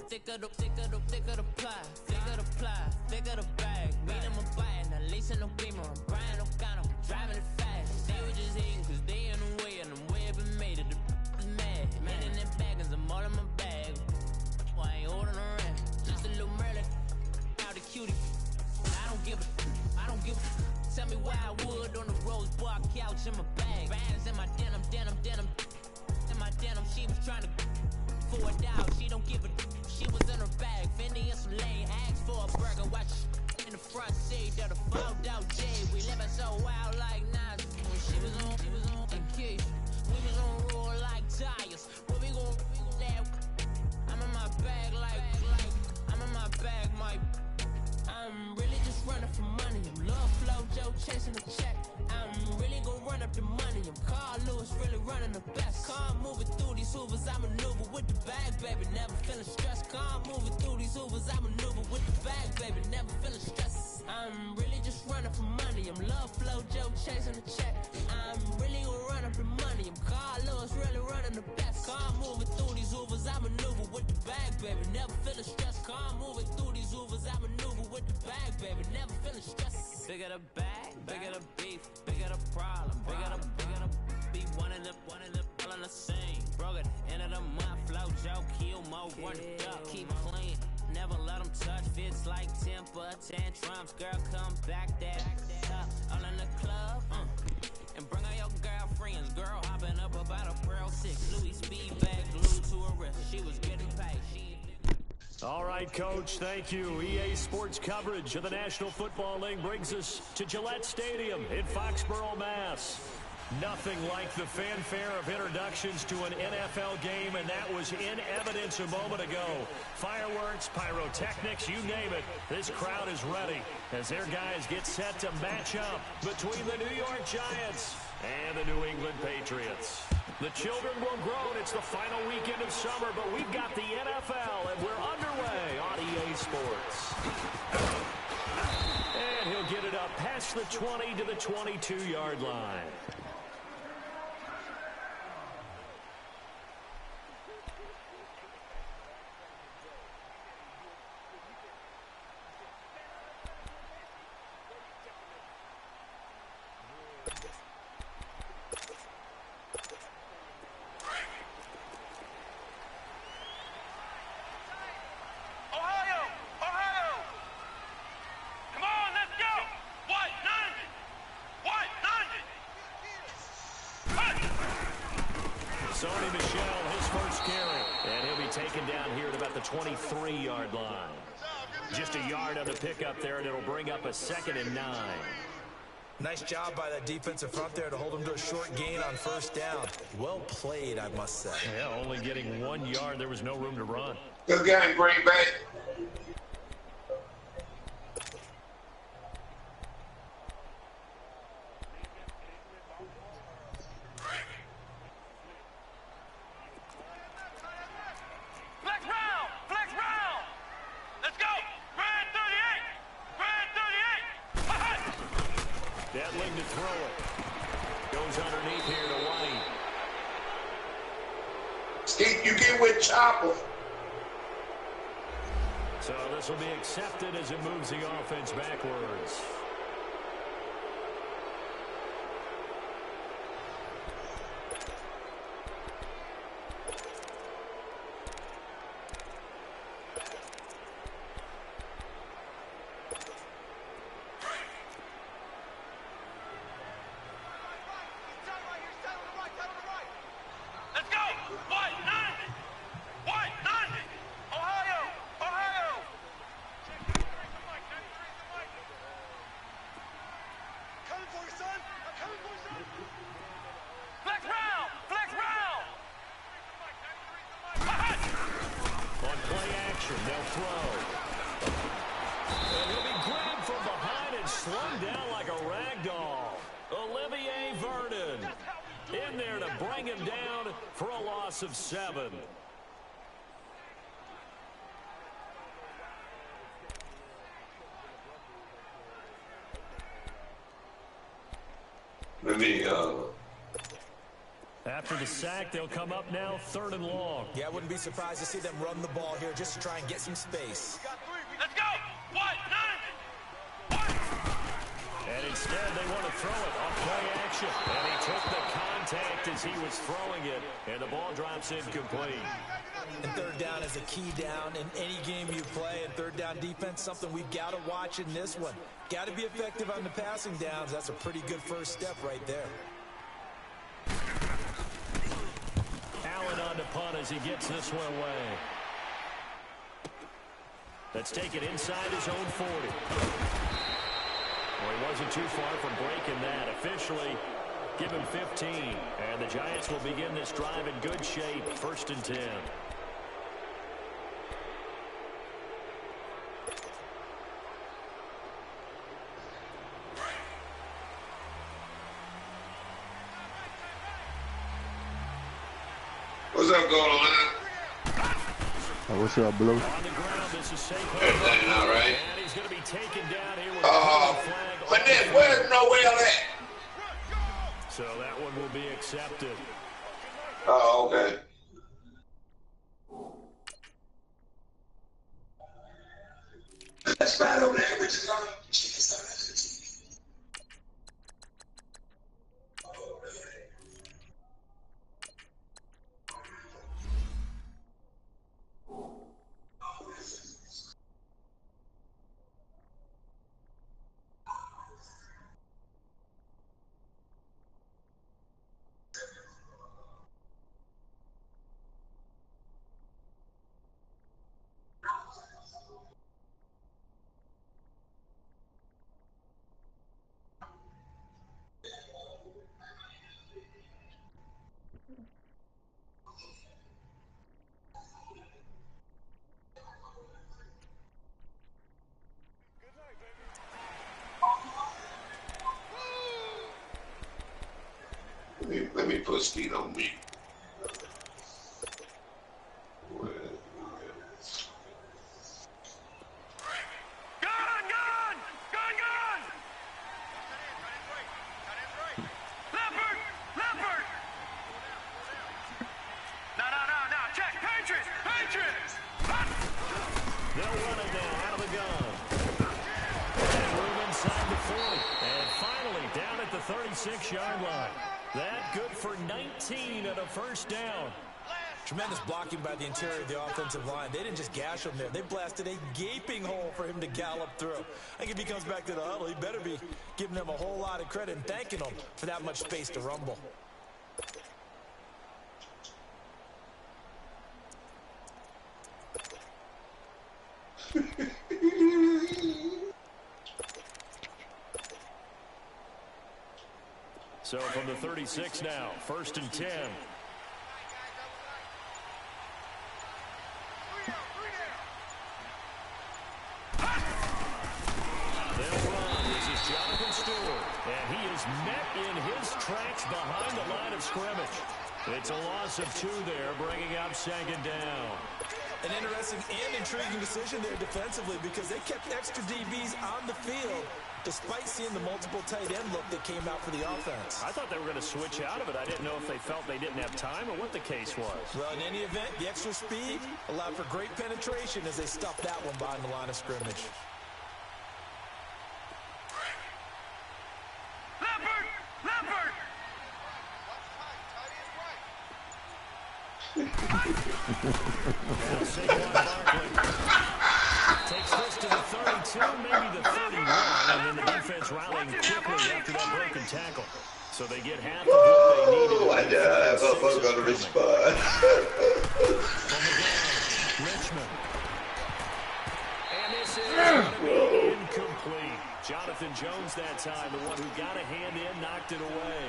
thicker the pie, thicker the bag. Beat them a bite, at least in no beamer. I'm Brian O'Connor, driving it fast. They were just hating cause they in the way, and the way I've been made it, the is mad. Made in them baggins, I'm all in my bag. Why I ain't holding around? Just a little Merlin, out the cutie. I don't give a. Tell me why I would on the rose bar couch in my bag. Bands in my denim. In my denim, she was trying to for it out. She don't give a. She was in her bag. Fendi and some lane. Asked for a burger. Watch in the front seat of the fogged out J. We living so wild like Nas. When she was on the key. We was on roll like tires. What we gon' let? I'm in my bag like I'm in my bag, Mike. I'm really just running for money. I'm Love Flow Joe chasing the check. I'm really gonna run up the money. I'm Carl Lewis, really running the best. Calm moving through these hoovers, I maneuver with the bag, baby. Never feeling stressed. Calm moving through these hoovers, I maneuver with the bag, baby. Never feeling stressed. I'm really just running for money. I'm Love Flow Joe chasing the check. I'm really gonna run up the money. I'm Carl Lewis, really running the best. Calm moving through these hoovers, I maneuver with the bag, baby. Never feeling stressed. Calm moving through these hoovers, I maneuver with the bag, baby. Never feeling stressed. Bigger the bag, bigger the beef, bigger the problem, bigger the be one in the all in the same. Broke at the end of the month, flow Joe, kill mo, run it up, keep clean. Never let them touch, fits like temper tantrums. Girl, come back that up, all in the club, and bring all your girlfriends. Girl, hopping up about a Pearl 6, Louis speed bag glued to her wrist. She was getting paid. All right, Coach, thank you. EA Sports coverage of the National Football League brings us to Gillette Stadium in Foxborough, Mass. Nothing like the fanfare of introductions to an NFL game, and that was in evidence a moment ago. Fireworks, pyrotechnics, you name it. This crowd is ready as their guys get set to match up between the New York Giants and the New England Patriots. The children will grow, and it's the final weekend of summer, but we've got the NFL, and we're underway on EA Sports. And he'll get it up past the 20 to the 22-yard line. Sony Michel, his first carry, and he'll be taken down here at about the 23-yard line. Just a yard on the pickup there, and it'll bring up a 2nd and 9. Nice job by that defensive front there to hold him to a short gain on first down. Well played, I must say. Yeah, only getting 1 yard. There was no room to run. Good game, Green Bay. Deadling to throw it. Goes underneath here to White. Steve, you get with Chopper. So this will be accepted as it moves the offense backwards. Of 7. Let me After the sack, they'll come up now 3rd and long. Yeah, I wouldn't be surprised to see them run the ball here just to try and get some space. Let's go! 1, 9, 1. And instead, they want to throw it off play action. And he took the contact as he was throwing it, and the ball drops incomplete. And 3rd down is a key down in any game you play. And 3rd down defense, something we've got to watch in this one. Got to be effective on the passing downs. That's a pretty good first step right there. Allen on the punt as he gets this one away. Let's take it inside his own 40. Well, he wasn't too far from breaking that. Officially, give him 15. And the Giants will begin this drive in good shape. 1st and 10. What's up, going on? What's up, Blue? On the ground, this is Everything all right? and he's going to be taken down here with a flag. But then, where's Noel at? So that one will be accepted. Oh, okay. That's bad over there, Richard. Let me put Skeet on me. They'll run it down out of the gun. And move inside the 40. And finally down at the 36-yard line. That good for 19 and a 1st down. Tremendous blocking by the interior of the offensive line. They didn't just gash him there. They blasted a gaping hole for him to gallop through. I think if he comes back to the huddle, he better be giving them a whole lot of credit and thanking them for that much space to rumble. So from the 36 now, 1st and 10. They'll run. This is Jonathan Stewart. And he is met in his tracks behind the line of scrimmage. It's a loss of 2 there, bringing up 2nd down. An interesting and intriguing decision there defensively because they kept extra DBs on the field despite seeing the multiple tight end look that came out for the offense. I thought they were going to switch out of it. I didn't know if they felt they didn't have time or what the case was. Well, in any event, the extra speed allowed for great penetration as they stuffed that one behind the line of scrimmage. Takes this to the 32, maybe the 31, and then the defense rallying quickly after that broken tackle. So they get half of what they needed. I died. I'm going to respond. Richmond. And this is incomplete. Jonathan Jones that time, the one who got a hand in, knocked it away.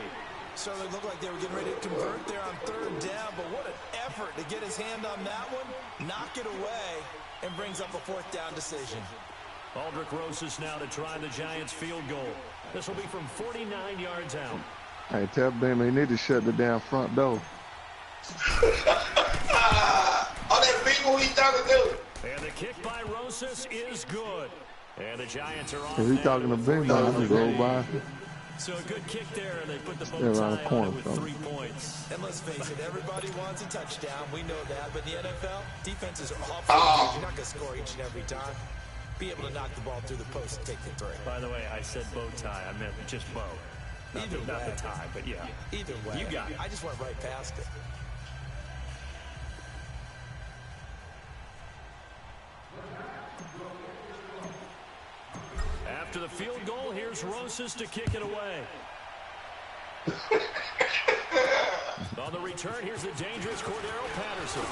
Certainly looked like they were getting ready to convert there on 3rd down, but what an effort to get his hand on that one, knock it away, and brings up a 4th down decision. Aldrich Rosas now to try the Giants field goal. This will be from 49 yards out. Hey, tell them they need to shut the damn front door. All that people we talking to. And the kick by Rosas is good. And the Giants are off. If he's talking to Bing, I go by. So a good kick there, and they put the bow Yeah, around tie the corner, on it with 3 points. And let's face it, everybody wants a touchdown. We know that. But in the NFL, defenses are awful. You're not going to score each and every time. Be able to knock the ball through the post and take the three. By the way, I said bow tie. I meant just bow. Not the tie, but yeah. Either way. You got it. I just went right past it. After the field goal, here's Rosas to kick it away. On the return, here's the dangerous Cordero Patterson.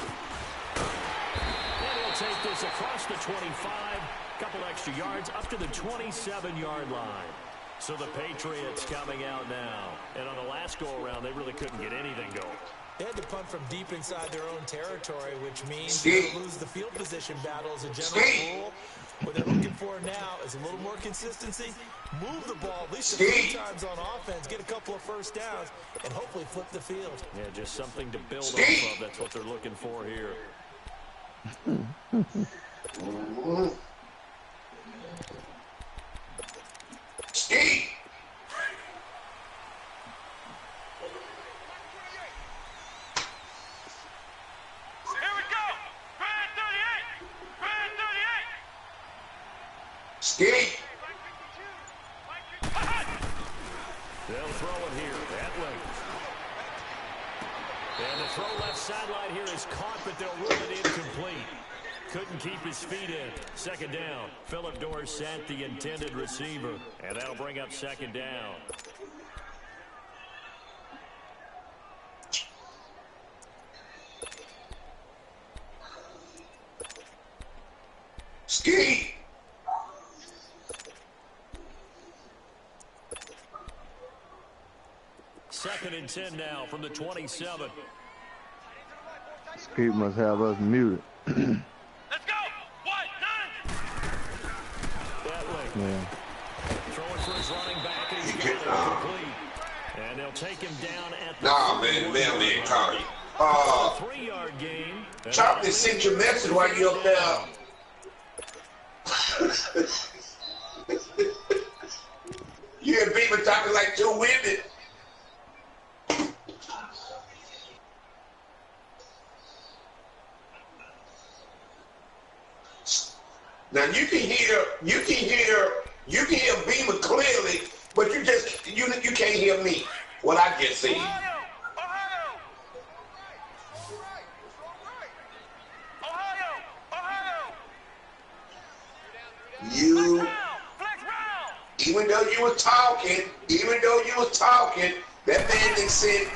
And he'll take this across the 25, couple extra yards, up to the 27-yard line. So the Patriots coming out now. And on the last go-around, they really couldn't get anything going. They had to punt from deep inside their own territory, which means they lose the field position battle as a general rule. What they're looking for now is a little more consistency. Move the ball at least a few times on offense, get a couple of first downs, and hopefully flip the field. Yeah, just something to build off of. That's what they're looking for here. Steve. Ski. They'll throw it here. That way. And the throw left sideline here is caught, but they'll rule it incomplete. Couldn't keep his feet in. Second down. Philip Dorsett, the intended receiver. And that'll bring up second down. Ski. Second and 10 now from the 27. Skate must have us muted. Let's go! 1, 9! That way. Yeah. Throwing for his running back, and he's got it complete. And they'll take him down at the Nah, man, mailman call you. 3-yard gain. Charlie sent your message while you up there. You hear people talking like two women. Now you can hear Beamer clearly, but you can't hear me. What I just said. You, even though you was talking, that man done sent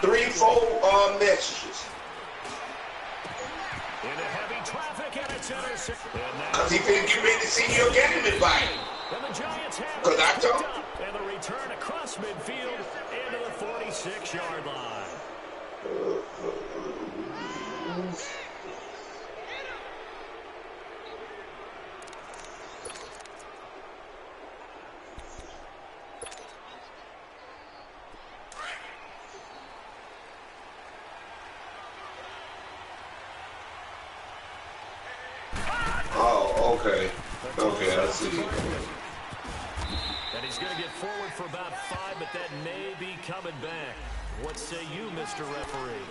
3-4 messages. Because he finna get ready to see your game invite. Because I told him. And the return across midfield into the 46-yard line. Oh, okay. Okay, I see. And he's going to get forward for about 5, but that may be coming back. What say you, Mr. Referee?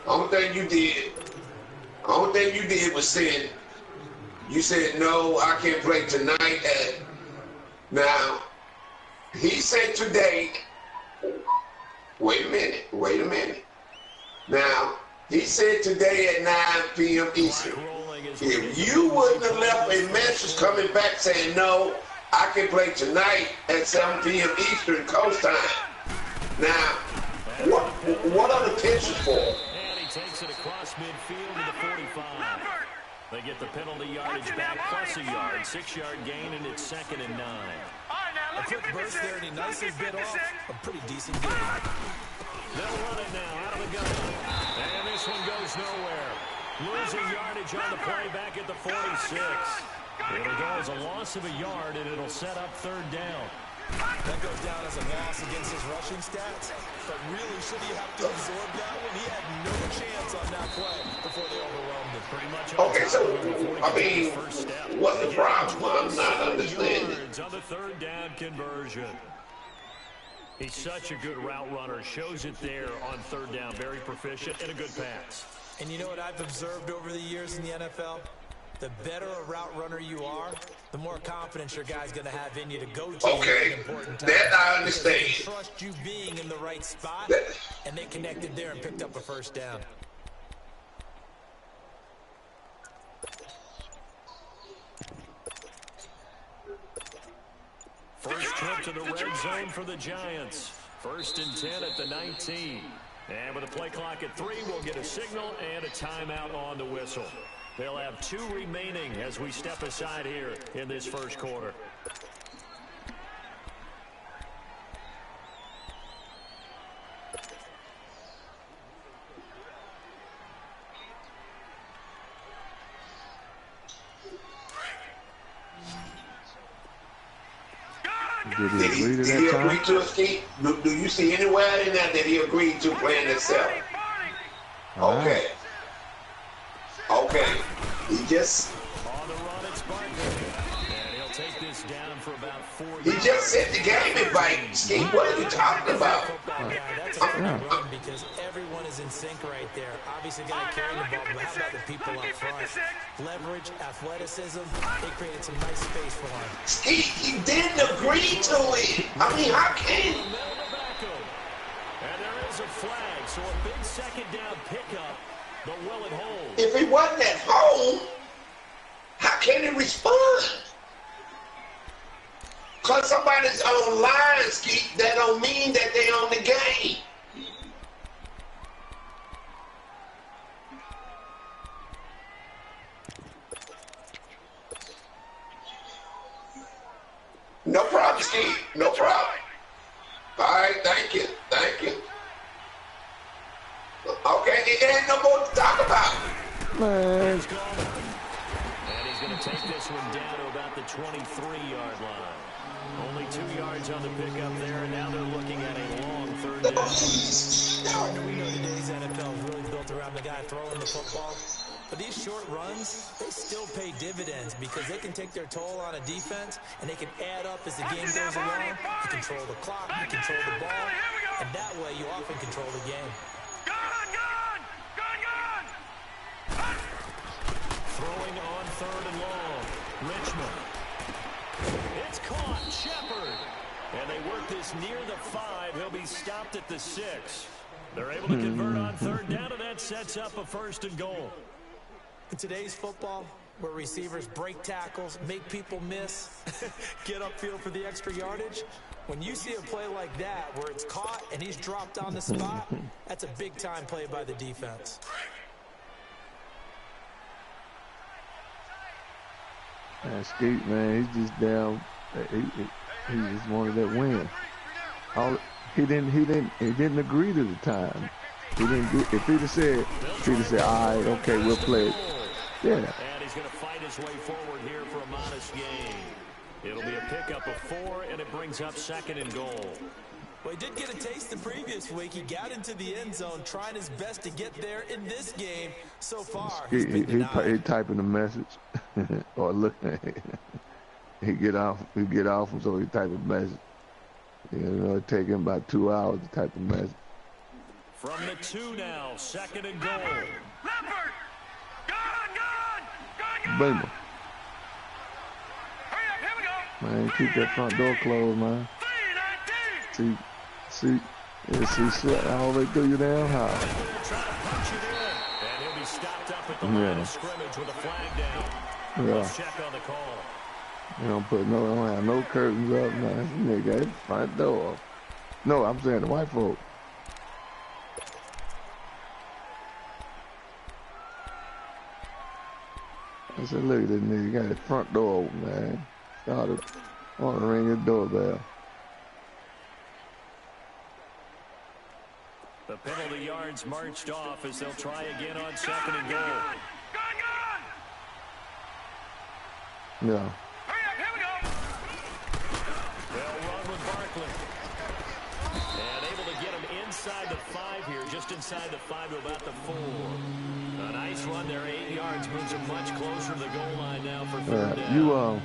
Only thing you did was saying, you said, no, I can't play tonight. Now, he said today, wait a minute. Now, he said today at 9 p.m. Eastern. If you wouldn't have left a message coming back saying, no, I can play tonight at 7 p.m. Eastern Coast time. Now, what are the pitches for? And he takes it across midfield to the 45. They get the penalty yardage back plus a yard, 6-yard gain, and it's 2nd and 9. A quick burst there, and he nicely bit off a pretty decent game. They'll run it now out of the gun. And this one goes nowhere. Losing yardage on the play back at the 46. It'll go as a loss of a yard, and it'll set up 3rd down. That goes down as a loss against his rushing stats, but really, should he have to absorb that one? He had no chance on that play before they overwhelmed him. Pretty much Okay, so, I mean, what's the problem? I'm not understanding. On the third down conversion. He's such a good route runner. Shows it there on third down. Very proficient and a good pass. And you know what I've observed over the years in the NFL? The better a route runner you are, the more confidence your guy's going to have in you to go to. Okay, important that I understand. They trust you being in the right spot, and they connected there and picked up a first down. First trip to the red zone for the Giants. 1st and 10 at the 19. And with a play clock at 3, we'll get a signal and a timeout on the whistle. They'll have 2 remaining as we step aside here in this first quarter. Did he agree to Did that he time? agree to it, Steve? Do you see anywhere in that he agreed to playing himself? Okay. Okay. He just... On the run, it's Barkley. And he'll take this down for about 4 He yards. just set the game in fight. Steve, what are you talking about? That's a good run because everyone is in sync right there. Obviously, got to carry the ball, but how about the people up front? Leverage, athleticism, they created some nice space for him. Steve, he didn't agree to it. I mean, how can he? And there is a flag, so a big second down pickup, but will it hold? If he wasn't at home, how can he respond? Because somebody's on line, Steve, that don't mean that they on the game. No problem, Steve. No problem. All right, thank you. Thank you. Okay, there ain't no more to talk about. Man, And he's going to take this one down to about the 23-yard line. Only 2 yards on the pickup there, and now they're looking at a long third down. We know today's NFL is really built around the guy throwing the football. But these short runs, they still pay dividends because they can take their toll on a defense, and they can add up as the game goes along. You control the clock, you control the ball, and that way you often control the game. Throwing on third and long. Richmond. It's caught. Shepard. And they work this near the 5. He'll be stopped at the 6. They're able to convert on third down, and that sets up a 1st and goal. In today's football, where receivers break tackles, make people miss, get upfield for the extra yardage, when you see a play like that where it's caught and he's dropped on the spot, that's a big-time play by the defense. Skeet, man, he's just down. He just wanted that win. He didn't agree to the time. He didn't. If he'd have said, all right, okay, we'll play it. Yeah. And he's going to fight his way forward here for a modest gain. It'll be a pickup of 4, and it brings up 2nd and goal. Well, he did get a taste the previous week. He got into the end zone, trying his best to get there in this game. So far, he's been denied. He typing a message, or look, he get off him, so he type a message. You know, it take him about 2 hours to type a message. From the 2 now, 2nd and goal. Leopard! Gone! Boomer. Hurry up, here we go! Man, keep that front door closed, man. See, all they threw you down high. And he'll be stopped up at the line of scrimmage with a flag down. Yeah. Let's check on the call. You don't have no curtains up, man. Nigga, it's front door. No, I'm saying the white folk. I said, look at this nigga, he got his front door open, man. Started on to ring his doorbell. The penalty yards marched off as they'll try again on 2nd and goal. Yeah. Hurry up, here we go! They'll run with Barkley. And able to get him inside the 5 here, just inside the 5 to about the 4. A nice run there, 8 yards, moves him much closer to the goal line now for third down.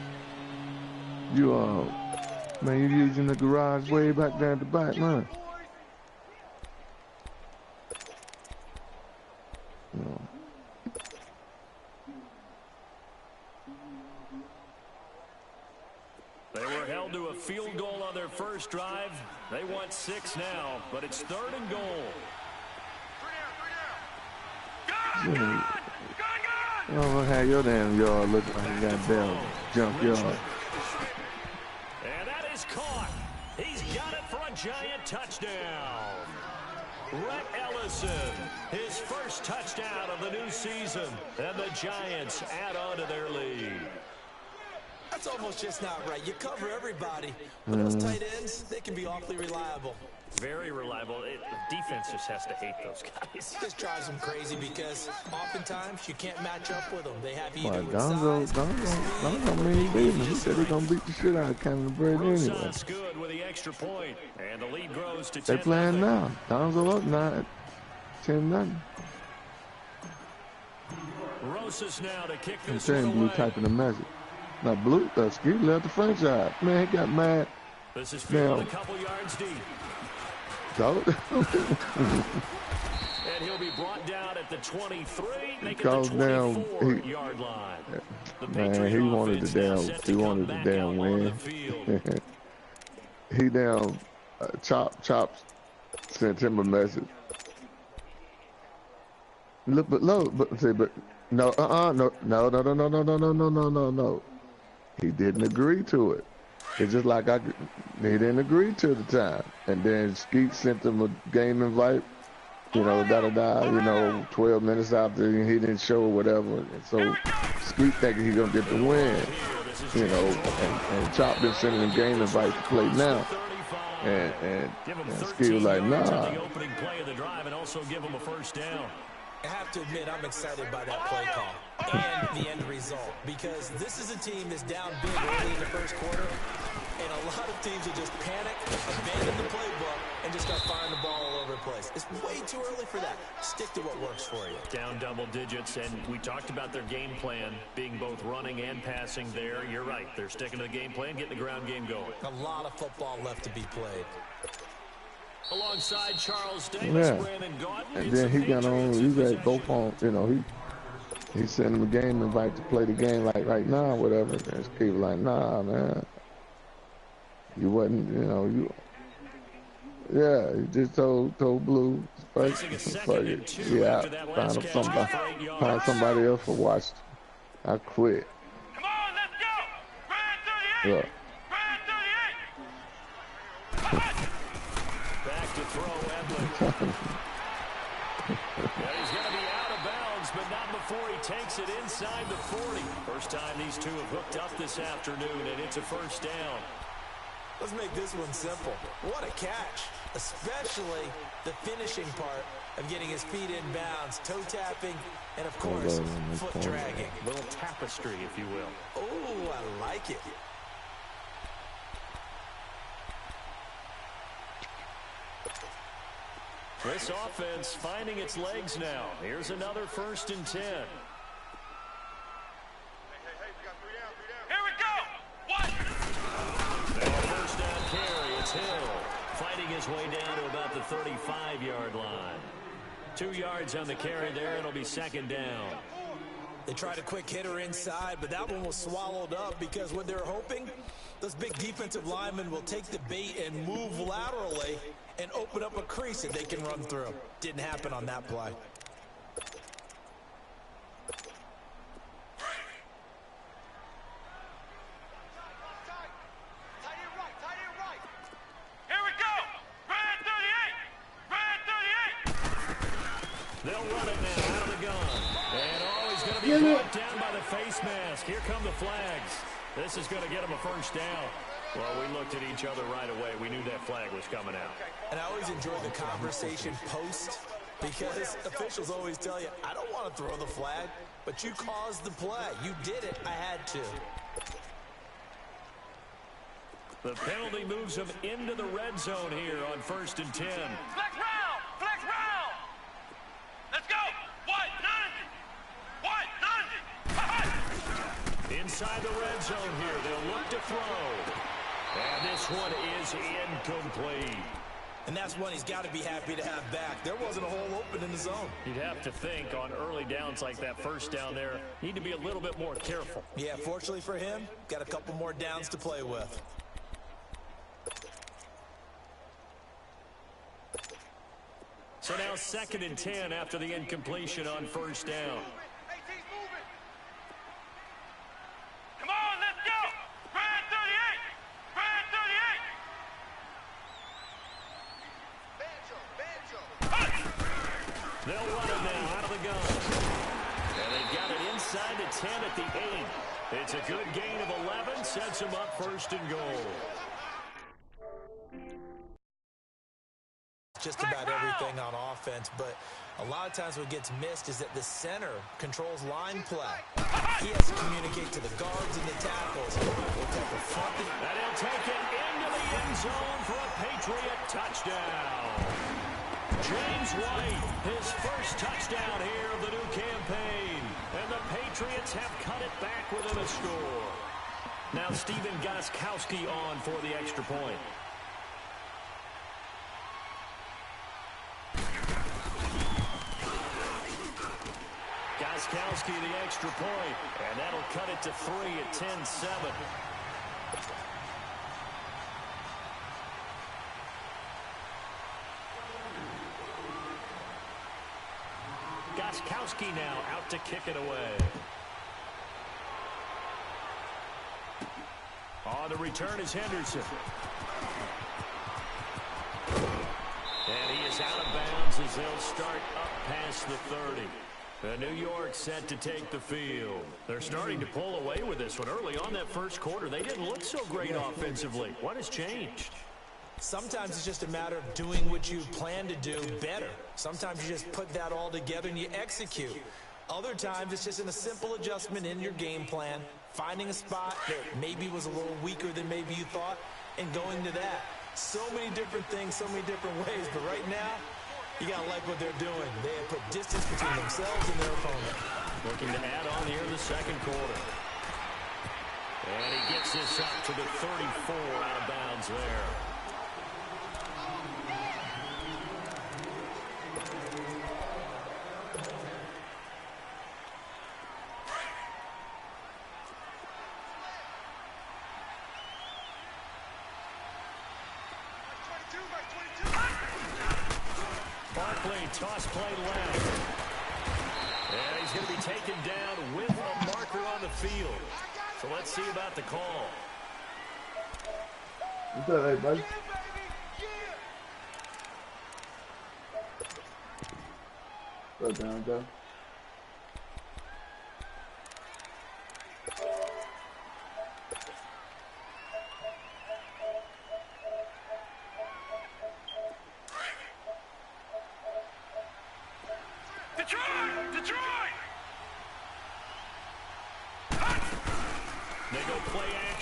Man, you're using the garage way back there at the back, man. No. They were held to a field goal on their first drive. They want 6 now, but it's 3rd and goal. Oh, have your damn yard looking like a goddamn junkyard. And that is caught. He's got it for a giant touchdown. Rhett Ellison, his first touchdown of the new season. And the Giants add on to their lead. That's almost just not right. You cover everybody. But those tight ends, they can be awfully reliable. Very reliable. The defense just has to hate those guys. This drives them crazy because oftentimes you can't match up with them. They have either Donzo, he said he's going to beat the shit out of Cannon Bread anyway. Good with the extra point, and the lead grows to 10-0. They playing now. Donzo up 10-0. Rosas now to kick I'm this saying one Blue away. typing a message. Now Blue, Skeet left the franchise. Man, he got mad. This is field a couple yards deep. So, and he'll be brought down at the 23, make it the 24-yard line. Man, he wanted the damn win. He down, Chop sent him a message. Look, but no. He didn't agree to it. It's just like he didn't agree to the time. And then Skeet sent him a game invite, 12 minutes after he didn't show or whatever. And so Skeet thinking he's going to get the win, and Chop been sending him game invites to play now. And Skeet was like, nah. I have to admit, I'm excited by that play call and the end result because this is a team that's down big early in the first quarter, and a lot of teams will just panic, abandon the playbook, and just start firing the ball all over the place. It's way too early for that. Stick to what works for you. Down double digits, and we talked about their game plan being both running and passing there. You're right. They're sticking to the game plan, getting the ground game going. A lot of football left to be played. Alongside Charles Davis, Brandon Gaudin. And then he got on, he got go phone, he sent him a game invite to play the game like right now, whatever. And Skeet was like, nah, man. You wasn't, he just told Blue, find somebody else for watch. I quit. Come on, let's go! Brand 38! Yeah. Brand 38! Back to throw, Edlin. He's going to be out of bounds, but not before he takes it inside the 40. First time these two have hooked up this afternoon, and it's a first down. Let's make this one simple. What a catch, especially the finishing part of getting his feet in bounds, toe tapping, and of course, foot dragging. A little tapestry, if you will. Oh, I like it. This offense finding its legs now. Here's another 1st and 10. Here we go! What? First down carry, it's Hill. Fighting his way down to about the 35-yard line. 2 yards on the carry there, it'll be 2nd down. They tried a quick hitter inside, but that one was swallowed up because what they're hoping, those big defensive linemen will take the bait and move laterally and open up a crease that they can run through. Didn't happen on that play. Here we go! Brand 38! Brand 38! They'll run it now out of the gun. And he's going to be brought down by the face mask. Here come the flags. This is going to get him a first down. Well, we looked at each other right away. We knew that flag was coming out. And I always enjoy the conversation post because officials always tell you, I don't want to throw the flag, but you caused the play. You did it. I had to. The penalty moves them into the red zone here on 1st and 10. Flex round! Flex round! Let's go! What? None! Inside the red zone here, they'll look to throw. And this one is incomplete. And that's one he's got to be happy to have back. There wasn't a hole open in the zone. You'd have to think on early downs like that first down there, need to be a little bit more careful. Yeah, fortunately for him, got a couple more downs to play with. So now 2nd and 10 after the incompletion on 1st down. Come on, let's go! Brand 38! Brand 38! They'll run it now out of the gun. And they've got it inside the 10 at the 8. It's a good gain of 11, sets them up 1st and goal. Just about everything on offense, but a lot of times what gets missed is that the center controls line play. He has to communicate to the guards and the tackles. What type of front? And he'll take it into the end zone for a Patriot touchdown. James White, his first touchdown here of the new campaign. And the Patriots have cut it back within a score. Now Stephen Gostkowski on for the extra point. Gostkowski the extra point, and that'll cut it to 3 at 10-7. Gostkowski now out to kick it away. On the return is Henderson. And he is out of bounds as they'll start up past the 30. New York set to take the field. They're starting to pull away with this one. Early on that first quarter, they didn't look so great offensively. What has changed? Sometimes it's just a matter of doing what you plan to do better. Sometimes you just put that all together and you execute. Other times it's just in a simple adjustment in your game plan, finding a spot that maybe was a little weaker than maybe you thought, and going to that. So many different things, so many different ways, but right now, you got to like what they're doing. They have put distance between themselves and their opponent. Looking to add on here in the second quarter. And he gets this up to the 34 out of bounds there. Toss play left. And he's going to be taken down with a marker on the field. So let's see about the call. What's up, hey, buddy? Go down, Joe.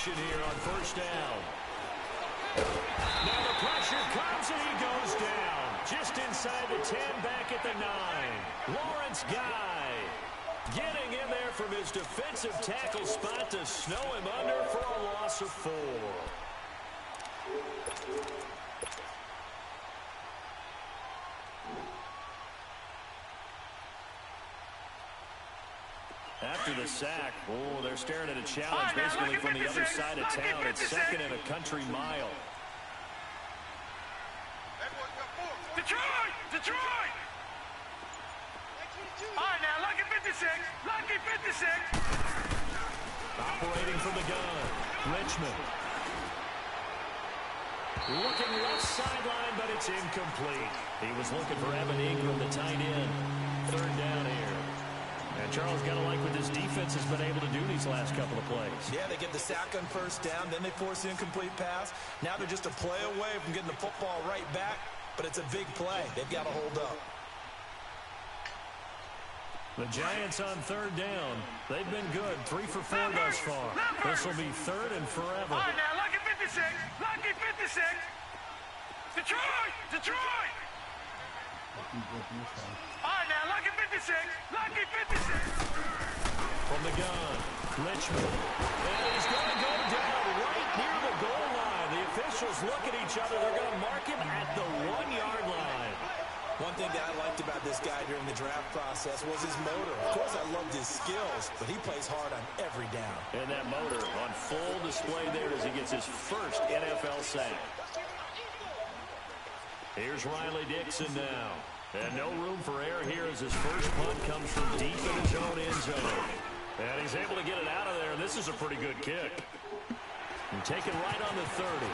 Here on first down. Now the pressure comes and he goes down. Just inside the 10, back at the 9. Lawrence Guy getting in there from his defensive tackle spot to snow him under for a loss of 4. After the sack, oh, they're staring at a challenge basically from the other side of town. It's 2nd and a country mile. Detroit! Detroit! All right, now, lucky 56. Lucky 56. Operating from the gun, Richmond. Looking left sideline, but it's incomplete. He was looking for Evan Ingram, the tight end. 3rd down here. And Charles got to like what this defense has been able to do these last couple of plays. Yeah, they get the sack on first down, then they force the incomplete pass. Now they're just a play away from getting the football right back, but it's a big play. They've got to hold up. The Giants on 3rd down. They've been good. 3 for 4 thus far. This will be 3rd and forever. All right, now, lucky 56. 56. Lucky 56. Detroit. Detroit. All right, now, lucky 56. Lucky 56. From the gun, Richmond. And he's going to go down right near the goal line. The officials look at each other. They're going to mark him at the 1-yard line. One thing that I liked about this guy during the draft process was his motor. Of course, I loved his skills, but he plays hard on every down. And that motor on full display there as he gets his first NFL sack. Here's Riley Dixon now. And no room for error here as his first punt comes from deep in his own end zone. And he's able to get it out of there. This is a pretty good kick. And taken right on the 30.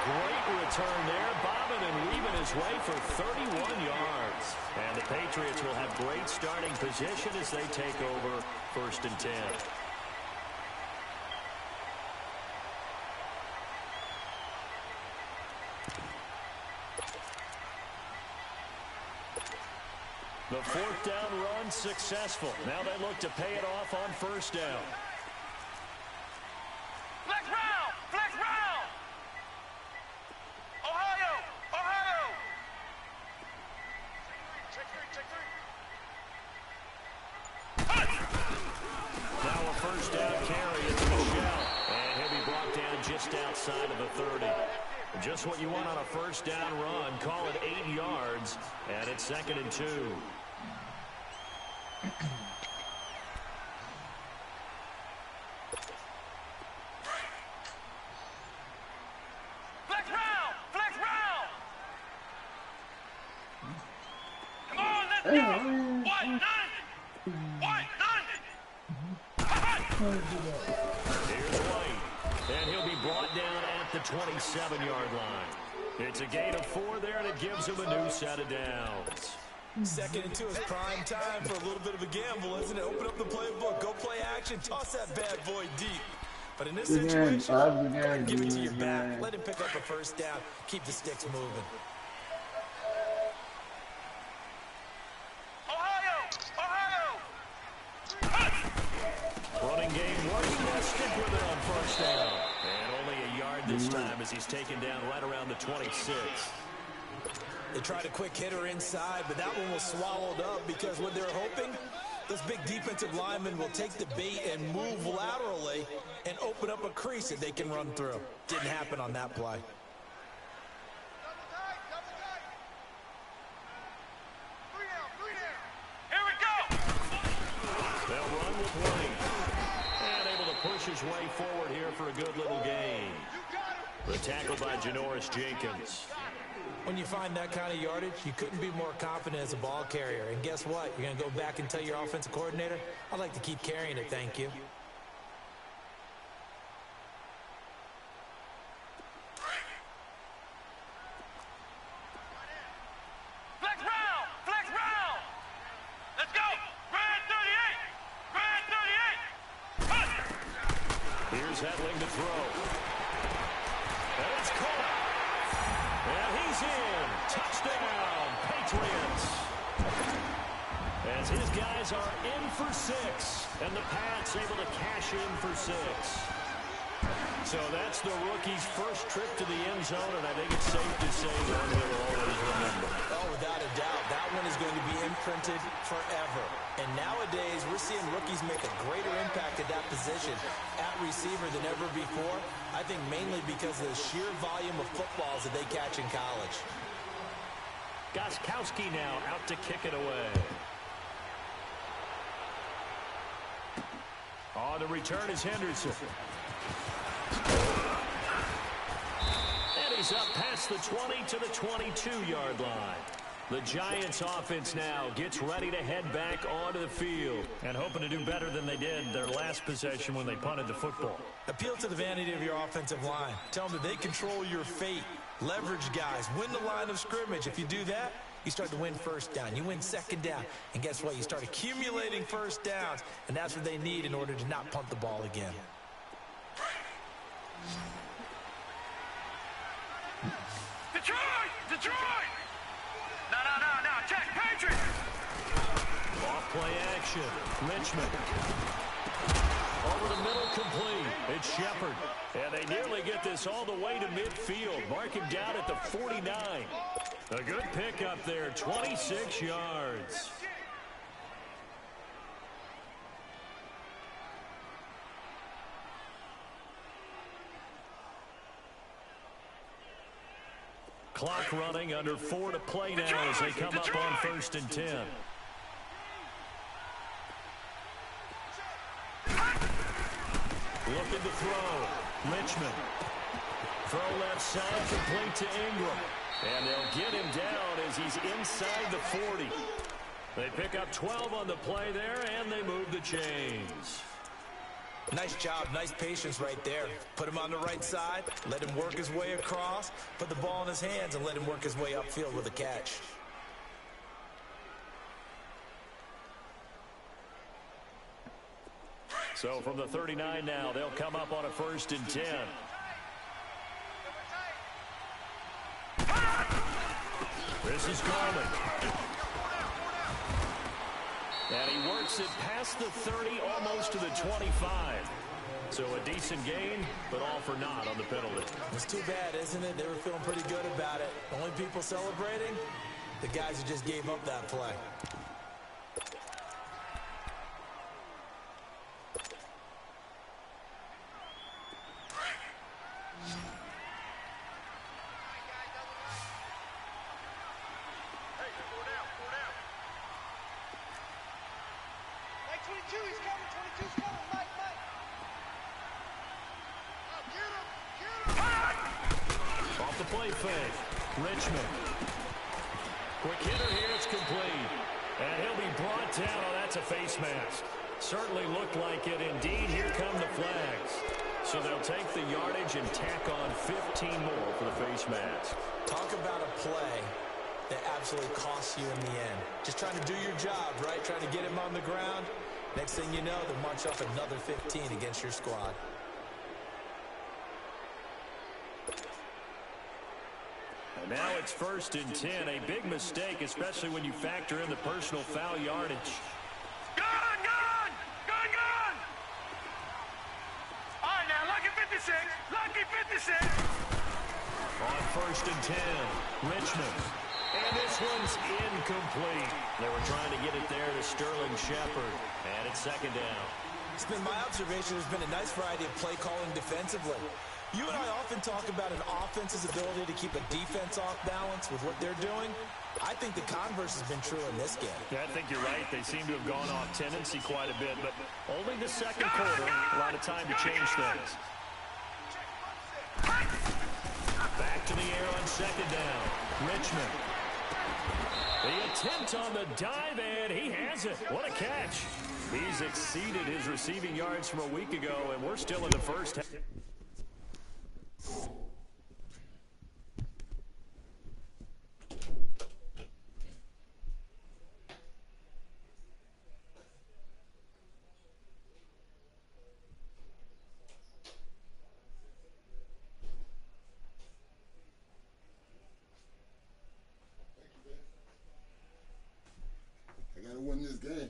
Great return there, bobbing and weaving his way for 31 yards. And the Patriots will have great starting position as they take over 1st and 10. The 4th down run successful. Now they look to pay it off on 1st down. Flex round. Flex round. Ohio. Ohio. Check three. Now a 1st down carry. It's Michelle. And he'll be brought down just outside of the 30. Just what you want on a 1st down run. Call it 8 yards. And it's 2nd and 2. Flex round. Flex round. Come on, let's go. 1-9. Here's White, and he'll be brought down at the 27-yard line. It's a gain of 4 there, and it gives him a new set of downs. 2nd and 2 is prime time for a little bit of a gamble, isn't it? Open up the playbook, go play action, toss that bad boy deep. But in this situation, give it to your back. Let him pick up a 1st down. Keep the sticks moving. Running game working. They'll stick with it on 1st down. And only a yard this time as he's taken down right around the 26. They tried a quick hitter inside, but that one was swallowed up because what they're hoping, those big defensive linemen will take the bait and move laterally and open up a crease that they can run through. Didn't happen on that play. Here we go. They'll run with White. And able to push his way forward here for a good little gain. The tackle by Janoris Jenkins. When you find that kind of yardage, you couldn't be more confident as a ball carrier. And guess what? You're going to go back and tell your offensive coordinator, I'd like to keep carrying it, thank you. Flex round. Flex round. Let's go. Red 38. Red 38. Here's Hedling to throw. And it's caught. And he's in. Touchdown, Patriots. As his guys are in for 6. And the Pats able to cash in for 6. So that's the rookie's first trip to the end zone, and I think it's safe to say one he'll always remember. Oh, without a doubt. That one is going to be imprinted forever. And nowadays, we're seeing rookies make a greater impact at that position at receiver than ever before. I think mainly because of the sheer volume of footballs that they catch in college. Gostkowski now out to kick it away. On the return is Henderson. And he's up past the 20 to the 22-yard line. The Giants offense now gets ready to head back onto the field and hoping to do better than they did their last possession when they punted the football. Appeal to the vanity of your offensive line. Tell them that they control your fate. Leverage guys. Win the line of scrimmage. If you do that, you start to win 1st down. You win 2nd down. And guess what? You start accumulating 1st downs. And that's what they need in order to not punt the ball again. Detroit! Detroit! No. Check. Patriots! Play action. Richmond. Over the middle, complete. It's Shepard. And they nearly get this all the way to midfield. Mark him down at the 49. A good pickup there, 26 yards. Clock running, under 4 to play now as they come up on 1st and 10. Looking to throw. Richmond. Throw left side, complete to Ingram. And they'll get him down as he's inside the 40. They pick up 12 on the play there, and they move the chains. Nice job, nice patience right there. Put him on the right side, let him work his way across, put the ball in his hands, and let him work his way upfield with a catch. So from the 39 now, they'll come up on a 1st and 10. This is Coleman. And he works it past the 30, almost to the 25. So a decent gain, but all for naught on the penalty. It's too bad, isn't it? They were feeling pretty good about it. The only people celebrating, the guys who just gave up that play. Off the play fake. Richmond. Quick hitter here, it's complete. And he'll be brought down. Oh, that's a face mask. Certainly looked like it. Indeed, here come the flags. So they'll take the yardage and tack on 15 more for the face mask. Talk about a play that absolutely costs you in the end. Just trying to do your job, right? Trying to get him on the ground. Next thing you know, they'll march off another 15 against your squad. And now it's 1st and 10. A big mistake, especially when you factor in the personal foul yardage. Gun, gun! Gun, gun! All right, now, lucky 56. Lucky 56. On 1st and 10, Richmond. And this one's incomplete. They were trying to get it there to Sterling Shepard. And it's 2nd down. It's been my observation there's been a nice variety of play calling defensively. You and I often talk about an offense's ability to keep a defense off balance with what they're doing. I think the converse has been true in this game. Yeah, I think you're right. They seem to have gone off tendency quite a bit, but only the 2nd quarter. A lot of time to change things. Back to the air on 2nd down. Richmond. The attempt on the dive, and he has it. What a catch. He's exceeded his receiving yards from a week ago, and we're still in the first half. I gotta win this game.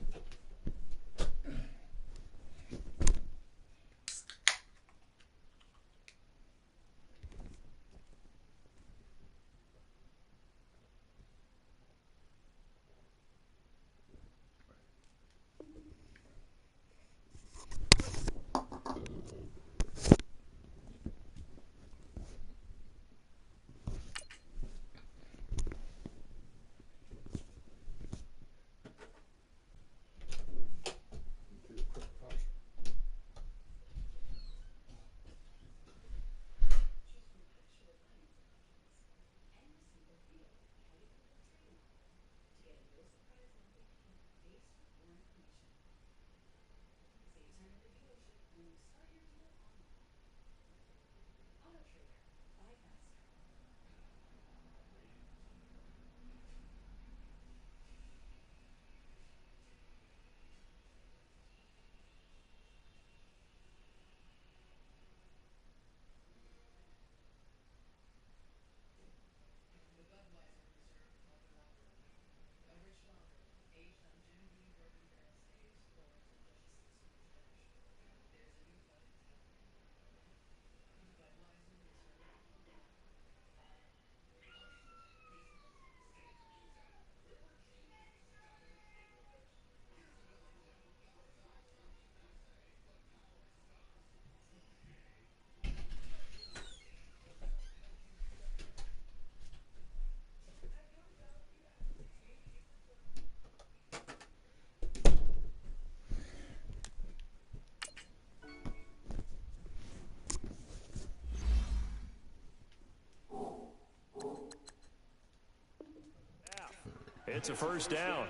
It's a first down.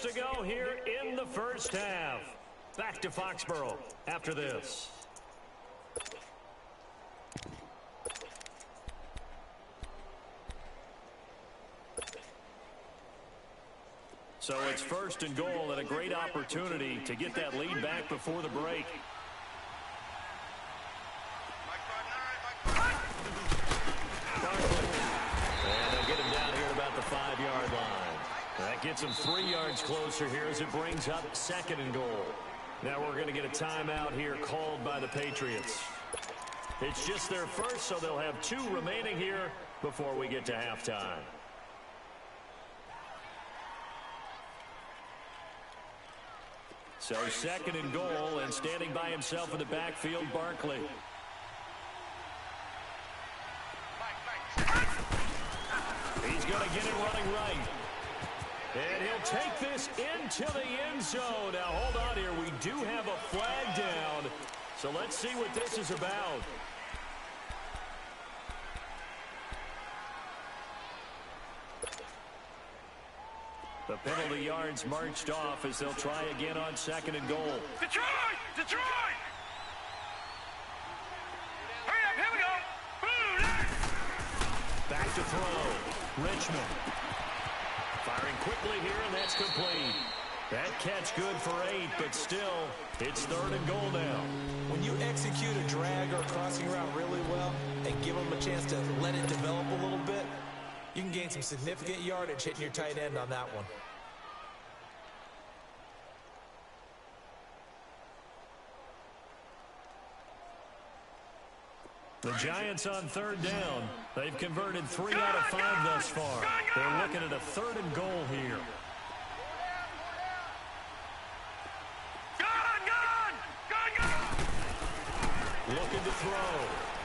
To go here in the first half. Back to Foxborough after this. So it's first and goal and a great opportunity to get that lead back before the break. And they'll get him down here at about the 5-yard line. That gets them 3 yards closer here as it brings up second and goal. Now we're going to get a timeout here called by the Patriots. It's just their first, so they'll have 2 remaining here before we get to halftime. So second and goal, and standing by himself in the backfield, Barkley. He's going to get it running right. And he'll take this into the end zone. Now, hold on here. We do have a flag down. So let's see what this is about. The penalty yards marched off as they'll try again on second and goal. Detroit! Detroit! Hurry up, here we go! Boom! Back to throw. Richmond. Firing quickly here, and that's complete. That catch good for 8, but still, it's third and goal now. When you execute a drag or a crossing route really well and give them a chance to let it develop a little bit, you can gain some significant yardage hitting your tight end on that one. The Giants on third down. They've converted 3 out of 5 thus far. They're looking at a third and goal here. Looking to throw.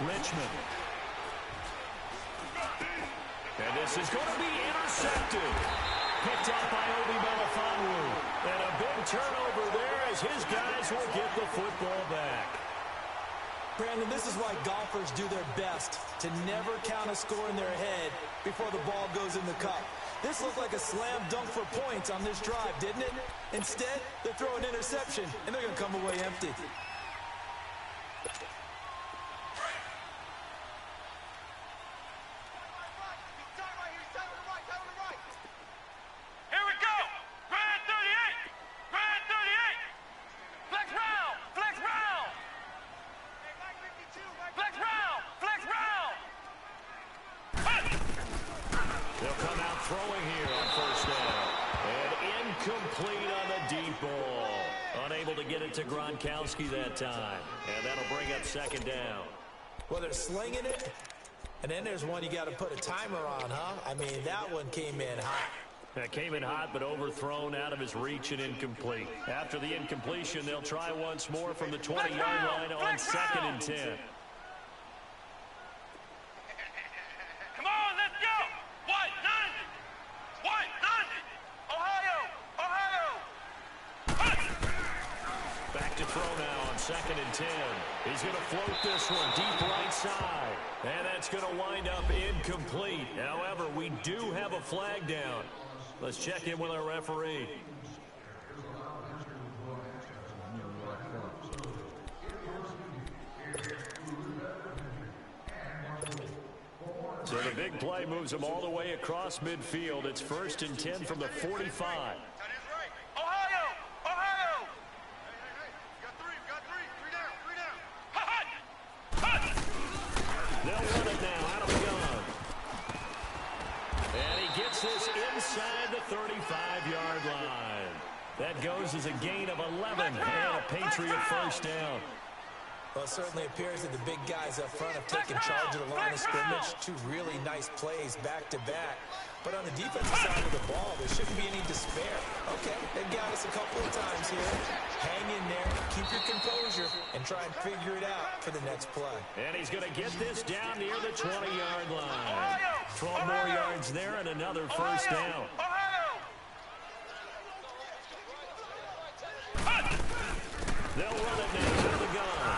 Richmond. And this is going to be intercepted. Picked up by Obi Melifonwu. And a big turnover there as his guys will get the football back. Brandon, this is why golfers do their best to never count a score in their head before the ball goes in the cup. This looked like a slam dunk for points on this drive, didn't it? Instead, they throw an interception, and they're going to come away empty. That time, and that'll bring up second down. Well, they're slinging it, and then there's one you got to put a timer on, huh? I mean, that one came in hot. That came in hot, but overthrown out of his reach and incomplete. After the incompletion, they'll try once more from the 20-yard line on second and 10. Come on, let's go! What? None! What? None! Ohio! Back to throw now on second and 10. He's going to float this one deep right side. And that's going to wind up incomplete. However, we do have a flag down. Let's check in with our referee. So the big play moves them all the way across midfield. It's first and 10 from the 45. They'll run it now out of the gun. And he gets this inside the 35-yard line. That goes as a gain of 11 and a Patriot first down. Well, it certainly appears that the big guys up front have taken charge of the line of scrimmage. 2 really nice plays back-to-back. But on the defensive side of the ball, there shouldn't be any despair. Okay, they've got us a couple of times here. Hang in there, keep your composure, and try and figure it out for the next play. And he's going to get this down near the 20-yard line. 12 more yards there and another first down. They'll run it now out of the gun.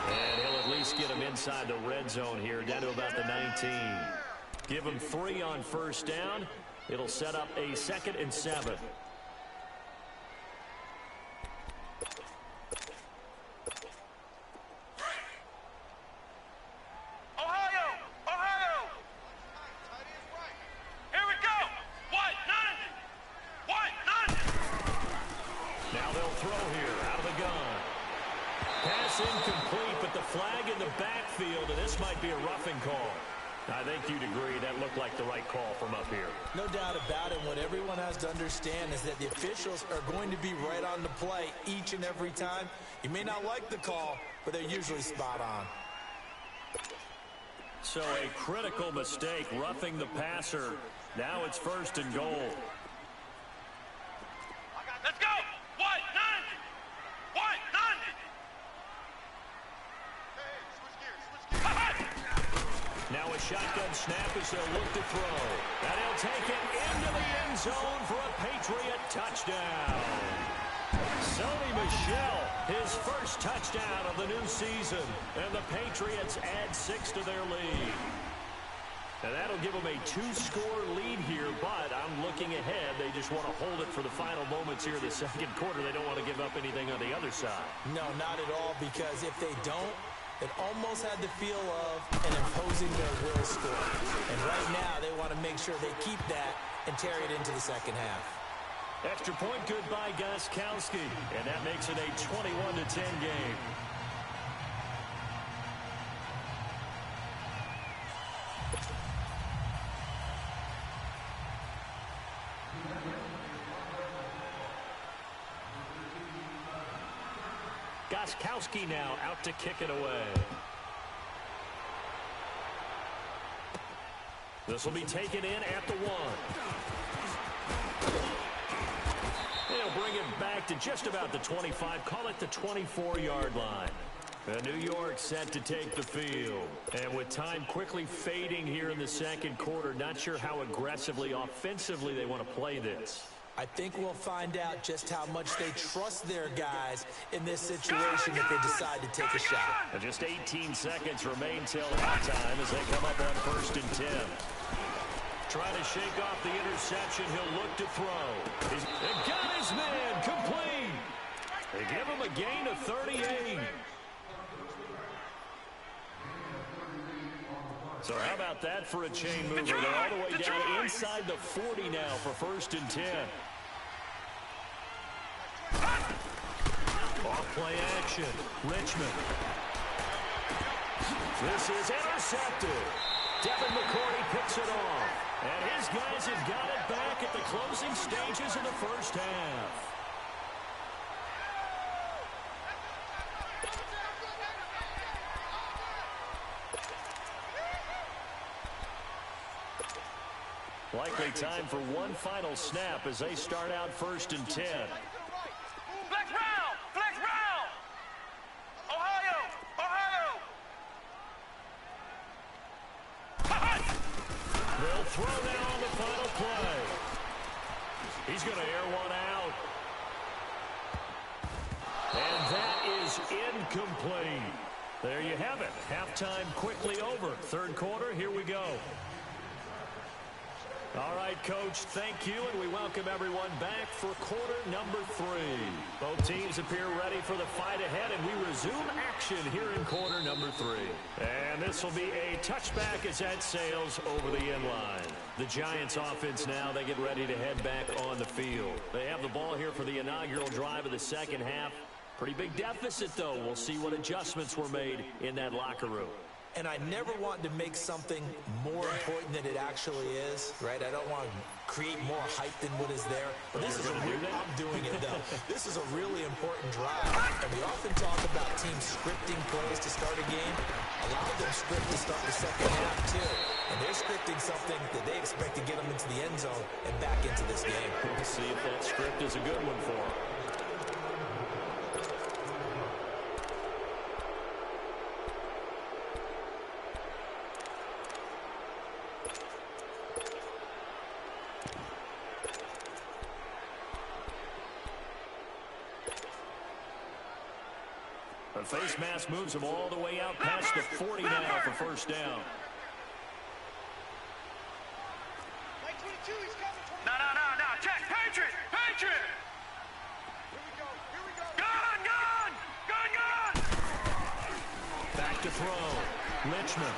And he'll at least get him inside the red zone here, down to about the 19. Give him 3 on first down. It'll set up a 2nd and 7. Incomplete, but the flag in the backfield, and this might be a roughing call. I think you'd agree that looked like the right call from up here. No doubt about it. What everyone has to understand is that the officials are going to be right on the play each and every time. You may not like the call, but they're usually spot on. So a critical mistake, roughing the passer. Now it's 1st and goal. Let's go! What? None! What? None! Now a shotgun snap as they'll look to throw. And he'll take it into the end zone for a Patriot touchdown. Sony Michel, his first touchdown of the new season. And the Patriots add 6 to their lead. And that'll give them a 2-score lead here, but I'm looking ahead. They just want to hold it for the final moments here in the 2nd quarter. They don't want to give up anything on the other side. No, not at all, because if they don't, it almost had the feel of an imposing their will score. And right now, they want to make sure they keep that and carry it into the 2nd half. Extra point good by Gostkowski, and that makes it a 21-10 game. Gostkowski now out to kick it away. This will be taken in at the 1. They'll bring it back to just about the 25, call it the 24-yard line. New York set to take the field. And with time quickly fading here in the 2nd quarter, not sure how aggressively, offensively they want to play this. I think we'll find out just how much they trust their guys in this situation if they decide to take a shot. And just 18 seconds remain till halftime as they come up on 1st and 10. Trying to shake off the interception. He'll look to throw. He got his man complete. They give him a gain of 38. So how about that for a chain mover? They're all the way down inside the 40 now for 1st and 10. Off-play action. Richmond. This is intercepted. Devin McCourty picks it off. And his guys have got it back at the closing stages of the 1st half. Likely time for one final snap as they start out 1st and 10. Flex round! Flex round! Ohio! Ohio! They'll throw now on the final play. He's going to air one out. And that is incomplete. There you have it. Halftime quickly over. 3rd quarter, here we go. All right, Coach, thank you, and we welcome everyone back for quarter number 3. Both teams appear ready for the fight ahead, and we resume action here in quarter number 3. And this will be a touchback as that sails over the end line. The Giants offense now, they get ready to head back on the field. They have the ball here for the inaugural drive of the 2nd half. Pretty big deficit, though. We'll see what adjustments were made in that locker room. And I never want to make something more important than it actually is, right? I don't want to create more hype than what is there. But this is I'm doing it, though. This is a really important drive. And we often talk about teams scripting plays to start a game. A lot of them script to start the 2nd half, too. And they're scripting something that they expect to get them into the end zone and back into this game. We'll see if that script is a good one for them. The face mask moves him all the way out past the 40 now for first down. No. Check. Patriot. Here we go. Gun. Back to throw. Richmond.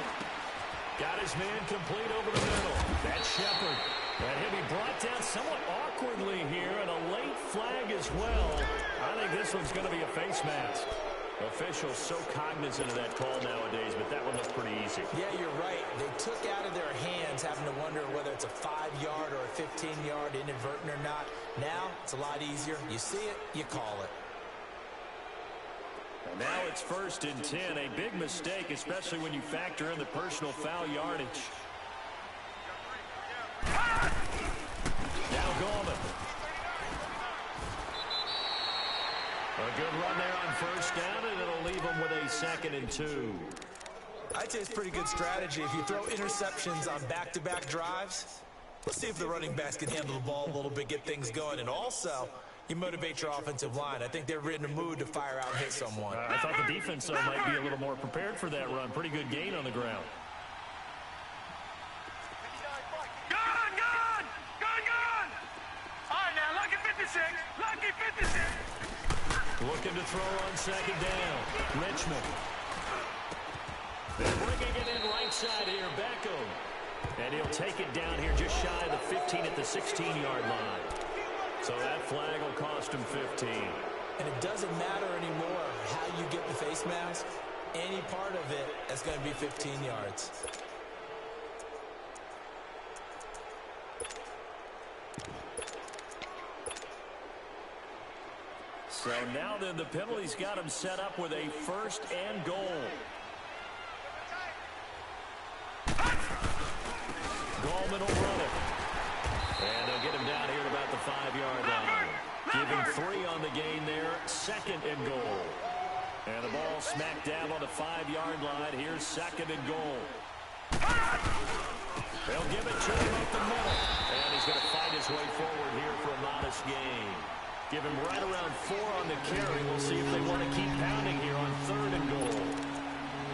Got his man complete over the middle. That's Shepard. And he'll be brought down somewhat awkwardly here, and a late flag as well. I think this one's going to be a face mask. Officials so cognizant of that call nowadays, but that one looks pretty easy. Yeah, you're right. They took out of their hands having to wonder whether it's a 5-yard or a 15-yard inadvertent or not. Now, it's a lot easier. You see it, you call it. And now it's 1st and 10. A big mistake, especially when you factor in the personal foul yardage. Now Gallman. A good run there on first down, and it'll leave them with a 2nd and 2. I'd say it's pretty good strategy. If you throw interceptions on back-to-back drives, let's see if the running backs can handle the ball a little bit, get things going, and also you motivate your offensive line. I think they're in the mood to fire out and hit someone. I thought the defense, though, might be a little more prepared for that run. Pretty good gain on the ground. Gun! All right, now, lucky 56. Looking to throw on 2nd down. Richmond. They're bringing it in right side here. Beckham. And he'll take it down here just shy of the 15 at the 16-yard line. So that flag will cost him 15. And it doesn't matter anymore how you get the face mask. Any part of it is going to be 15 yards. So now then the penalty's got him set up with a 1st and goal. Gallman will run it. And they'll get him down here at about the 5-yard line. Give him 3 on the gain there. 2nd and goal. And the ball smack dab on the 5-yard line. Here's 2nd and goal. They'll give it to him up the middle. And he's going to fight his way forward here for a modest gain. Give him right around 4 on the carry. We'll see if they want to keep pounding here on 3rd and goal.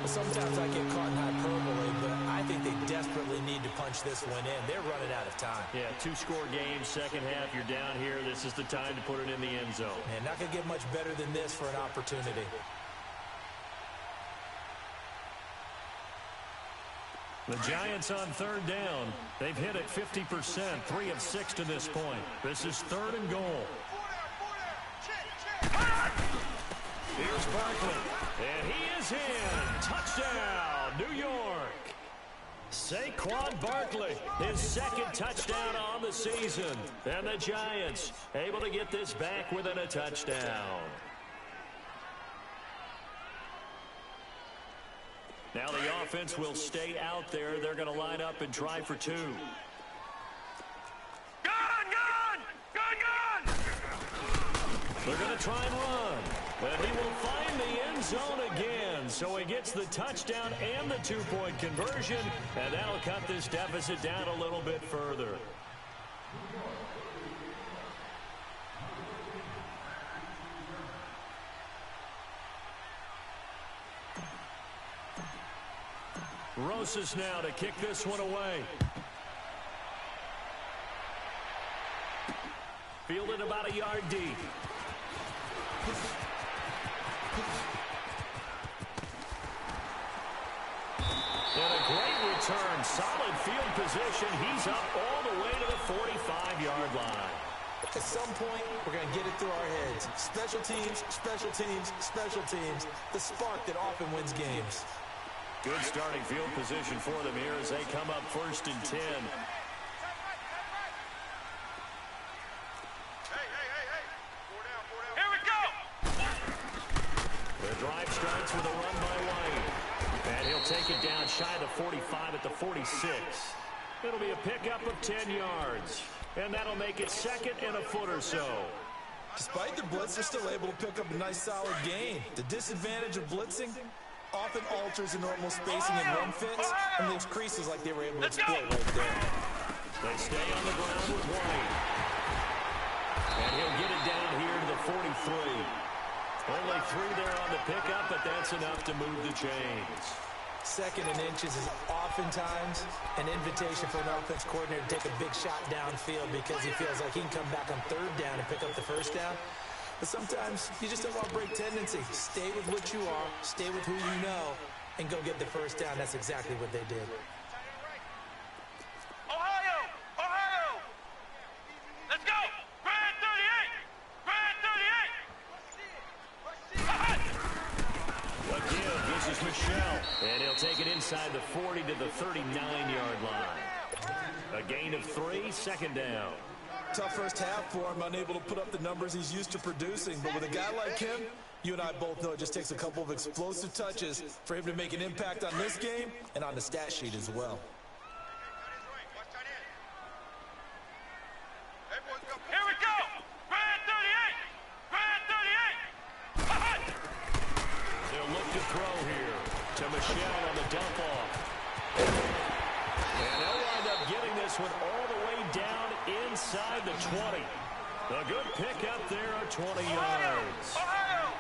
Well, sometimes I get caught in hyperbole, but I think they desperately need to punch this one in. They're running out of time. Yeah, 2-score game, second half. You're down here. This is the time to put it in the end zone. And not going to get much better than this for an opportunity. The Giants on 3rd down. They've hit it 50%, 3 of 6 to this point. This is 3rd and goal. Here's Barkley, and he is in. Touchdown, New York. Saquon Barkley, his 2nd touchdown on the season. And the Giants able to get this back within a touchdown. Now the offense will stay out there. They're going to line up and try for 2. They're going to try and run. But he will find the end zone again. So he gets the touchdown and the 2-point conversion. And that'll cut this deficit down a little bit further. Rosas now to kick this one away. Fielded about a yard deep. And a great return. Solid field position. He's up all the way to the 45-yard line. At some point, we're going to get it through our heads. Special teams, special teams, special teams. The spark that often wins games. Good starting field position for them here as they come up 1st and 10. Drive starts with a run by White. And he'll take it down shy of the 45 at the 46. It'll be a pickup of 10 yards. And that'll make it 2nd and a foot or so. Despite the blitz, they're still able to pick up a nice solid gain. The disadvantage of blitzing often alters the normal spacing and run fits and leaves creases like they were able to exploit right there. They stay on the ground with White. And he'll get it down here to the 43. Only 3 there on the pickup, but that's enough to move the chains. Second and inches is oftentimes an invitation for an offense coordinator to take a big shot downfield because he feels like he can come back on third down and pick up the first down. But sometimes you just don't want to break tendency. Stay with what you are, stay with who you know, and go get the first down. That's exactly what they did. Ohio! Ohio! Let's go! Brand 38! Brand 38! Again, this is Michelle, and he'll take it inside the 40 to the 39-yard line. A gain of 3, second down. Tough first half for him, unable to put up the numbers he's used to producing. But with a guy like him, you and I both know it just takes a couple of explosive touches for him to make an impact on this game and on the stat sheet as well. Here we go! Brand 38! Brand 38! They'll look to throw here to Michelle on the dump off. And they'll wind up getting this one all the way down inside the 20. A good pickup there at 20 yards. Ohio!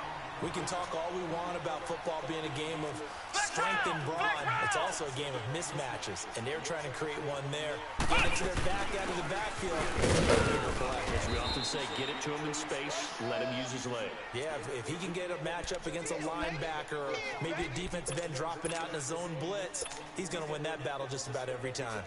We can talk all we want about football being a game of strength and brawn. It's also a game of mismatches, and they're trying to create one there. Get it to their back out of the backfield. As we often say, get it to him in space, let him use his leg. Yeah, if he can get a matchup against a linebacker or maybe a defensive end dropping out in a zone blitz, he's going to win that battle just about every time.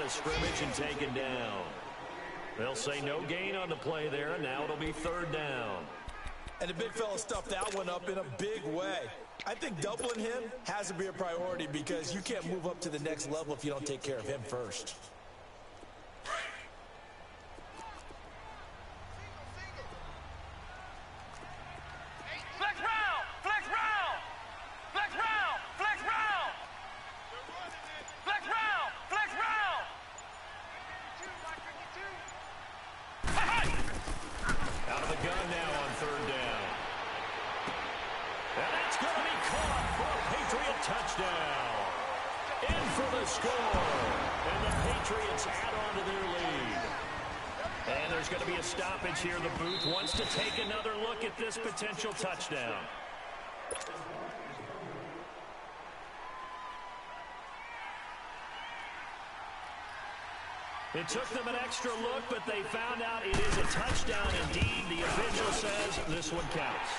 Scrimmage and taken down. They'll say no gain on the play there, and now it'll be third down. And the big fella stuffed that one up in a big way. I think doubling him has to be a priority because you can't move up to the next level if you don't take care of him first. Stoppage here. The booth wants to take another look at this potential touchdown. It took them an extra look, but they found out it is a touchdown indeed. The official says this one counts.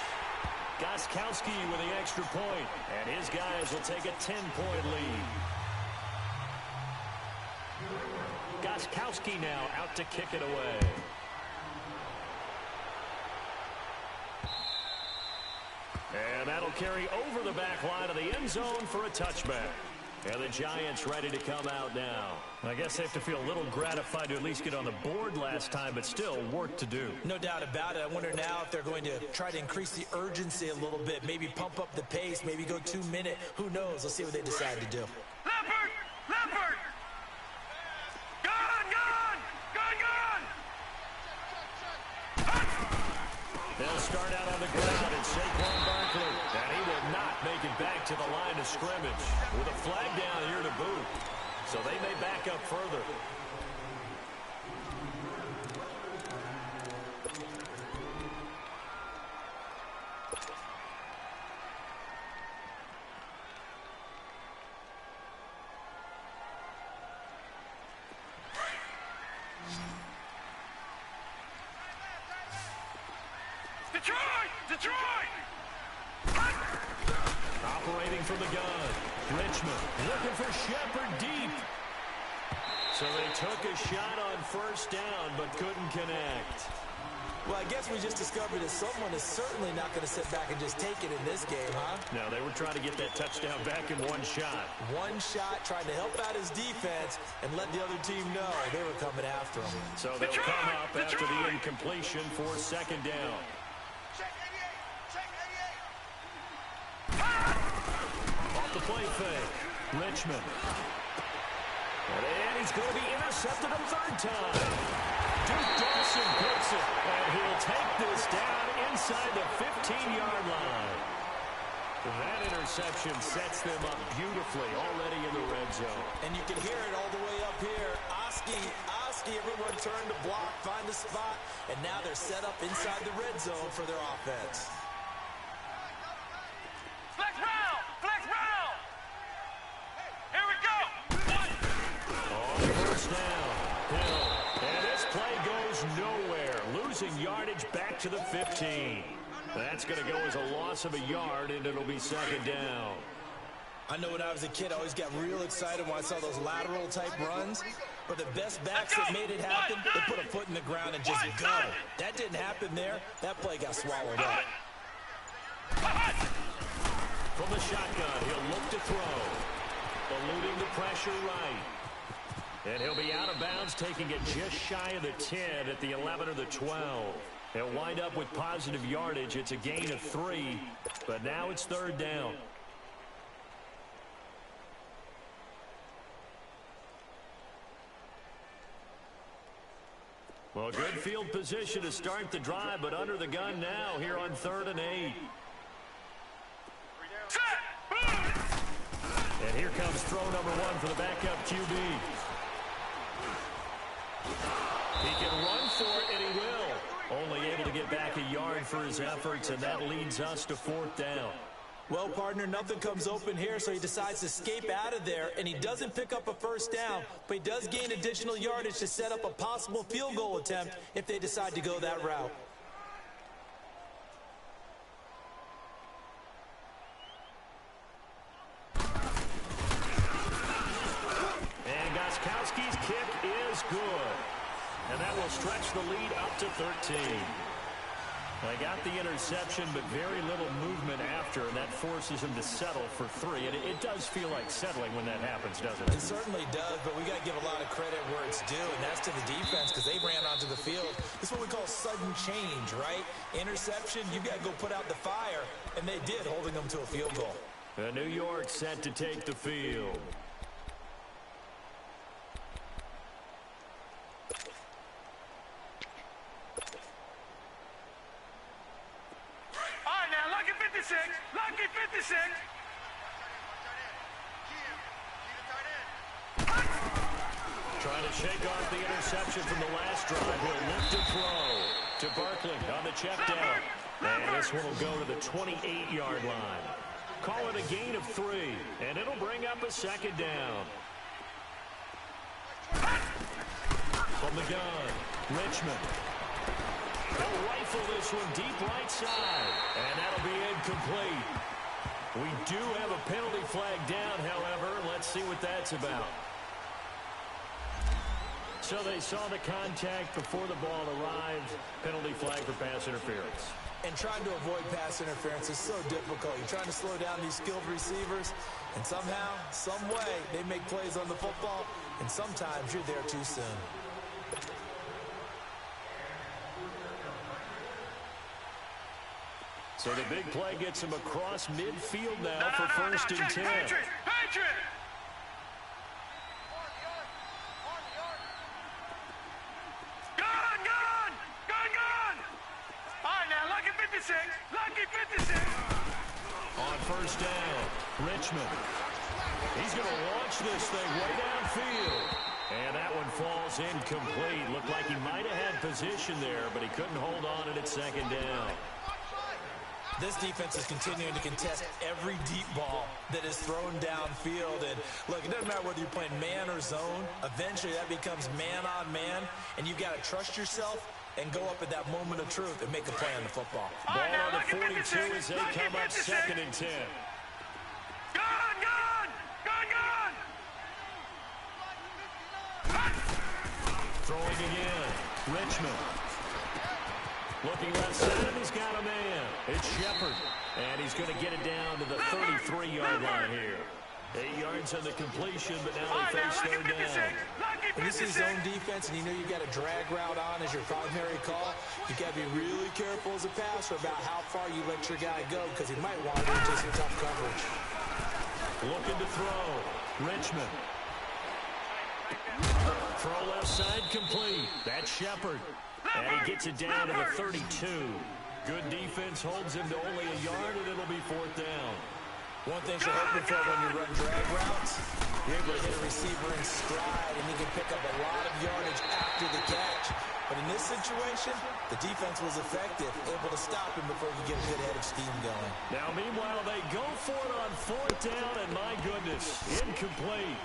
Gostkowski with the extra point, and his guys will take a 10-point lead. Gostkowski now out to kick it away. And that'll carry over the back line of the end zone for a touchback. And the Giants ready to come out now. I guess they have to feel a little gratified to at least get on the board last time, but still work to do. No doubt about it. I wonder now if they're going to try to increase the urgency a little bit, maybe pump up the pace, maybe go 2-minute. Who knows? Let's see what they decide to do. Leopard! Leopard! Gun! Gun! Gun! Gun! They'll start out on the ground and Saquon Barkley, and he will not make it back to the line of scrimmage with a flag down here to boot. So they may back up further. Detroit! Detroit! Operating from the gun. Richmond looking for Shepard deep. So they took a shot on first down but couldn't connect. Well, I guess we just discovered that someone is certainly not going to sit back and just take it in this game, huh? No, they were trying to get that touchdown back in one shot. One shot, trying to help out his defense and let the other team know they were coming after him. So they'll come up after the incompletion for second down. Off the play fake. Richmond. And he's going to be intercepted a third time. Duke Dawson gets it, and he'll take this down inside the 15-yard line. That interception sets them up beautifully already in the red zone. And you can hear it all the way up here. Oski, everyone turned to block, find a spot, and now they're set up inside the red zone for their offense. Flex round! Flex round! Here we go! On first down, Hill. And this play goes nowhere. Losing yardage back to the 15. That's going to go as a loss of a yard, and it'll be second down. I know when I was a kid, I always got real excited when I saw those lateral-type runs. But the best backs that made it happen, they put a foot in the ground and just go. That didn't happen there. That play got swallowed up. From the shotgun, he'll look to throw. Eluding the pressure right. And he'll be out of bounds, taking it just shy of the 10 at the 11 or the 12. He'll wind up with positive yardage. It's a gain of 3, but now it's third down. Well, good field position to start the drive, but under the gun now here on 3rd and 8. And here comes throw number 1 for the backup QB. He can run for it, and he will. Only able to get back a yard for his efforts, and that leads us to 4th down. Well, partner, nothing comes open here, so he decides to escape out of there, and he doesn't pick up a first down, but he does gain additional yardage to set up a possible field goal attempt if they decide to go that route. And Gostkowski's kick is good. And that will stretch the lead up to 13. They got the interception, but very little movement after, and that forces him to settle for 3. And it does feel like settling when that happens, doesn't it? It certainly does, but we got to give a lot of credit where it's due, and that's to the defense because they ran onto the field. This is what we call sudden change, right? Interception, you got to go put out the fire, and they did, holding them to a field goal. New York set to take the field. Lucky 56. Trying to shake off the interception from the last drive. He'll lift to throw to Barkley on the check down. And this one will go to the 28-yard line. Call it a gain of 3, and it'll bring up a second down. From the gun, Richmond. He'll rifle this one deep right side, and that'll be incomplete. We do have a penalty flag down, however. Let's see what that's about. So they saw the contact before the ball arrived. Penalty flag for pass interference. And trying to avoid pass interference is so difficult. You're trying to slow down these skilled receivers, and somehow, some way, they make plays on the football, and sometimes you're there too soon. So the big play gets him across midfield now for first and 10. Patriot! Gun! All right, now, Lucky 56. On first down, Richmond. He's going to launch this thing way downfield. And that one falls incomplete. Looked like he might have had position there, but he couldn't hold on at second down. This defense is continuing to contest every deep ball that is thrown downfield. And look, it doesn't matter whether you're playing man or zone. Eventually, that becomes man on man, and you've got to trust yourself and go up at that moment of truth and make a play on the football. Ball on the 42 as they come up second and 10. Gun! Throwing again, Richmond. Looking left side, he's got a man. It's Shepard, and he's going to get it down to the 33-yard line here. 8 yards on the completion, but now they face third down. When this is zone defense and you know you've got a drag route on as your primary call, you've got to be really careful as a passer about how far you let your guy go because he might wander into some tough coverage. Looking to throw, Richmond. Throw left side complete. That's Shepard. And he gets it down to the 32. Good defense holds him to only a yard, and it'll be 4th down. One thing you're hoping for when you run drag routes, you're able to hit a receiver in stride, and he can pick up a lot of yardage after the catch. But in this situation, the defense was effective, able to stop him before he could get a good head of steam going. Now, meanwhile, they go for it on 4th down, and my goodness, incomplete.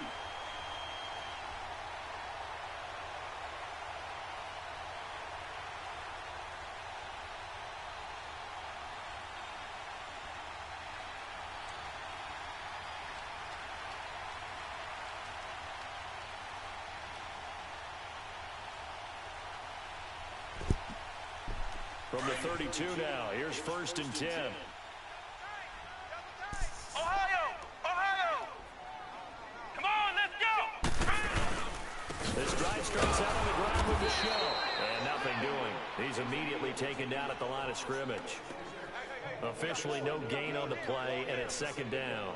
From the 32 now, here's 1st and 10. Ohio! Ohio! Come on, let's go! This drive starts out on the ground with Michelle. And nothing doing. He's immediately taken down at the line of scrimmage. Officially no gain on the play, and it's 2nd down.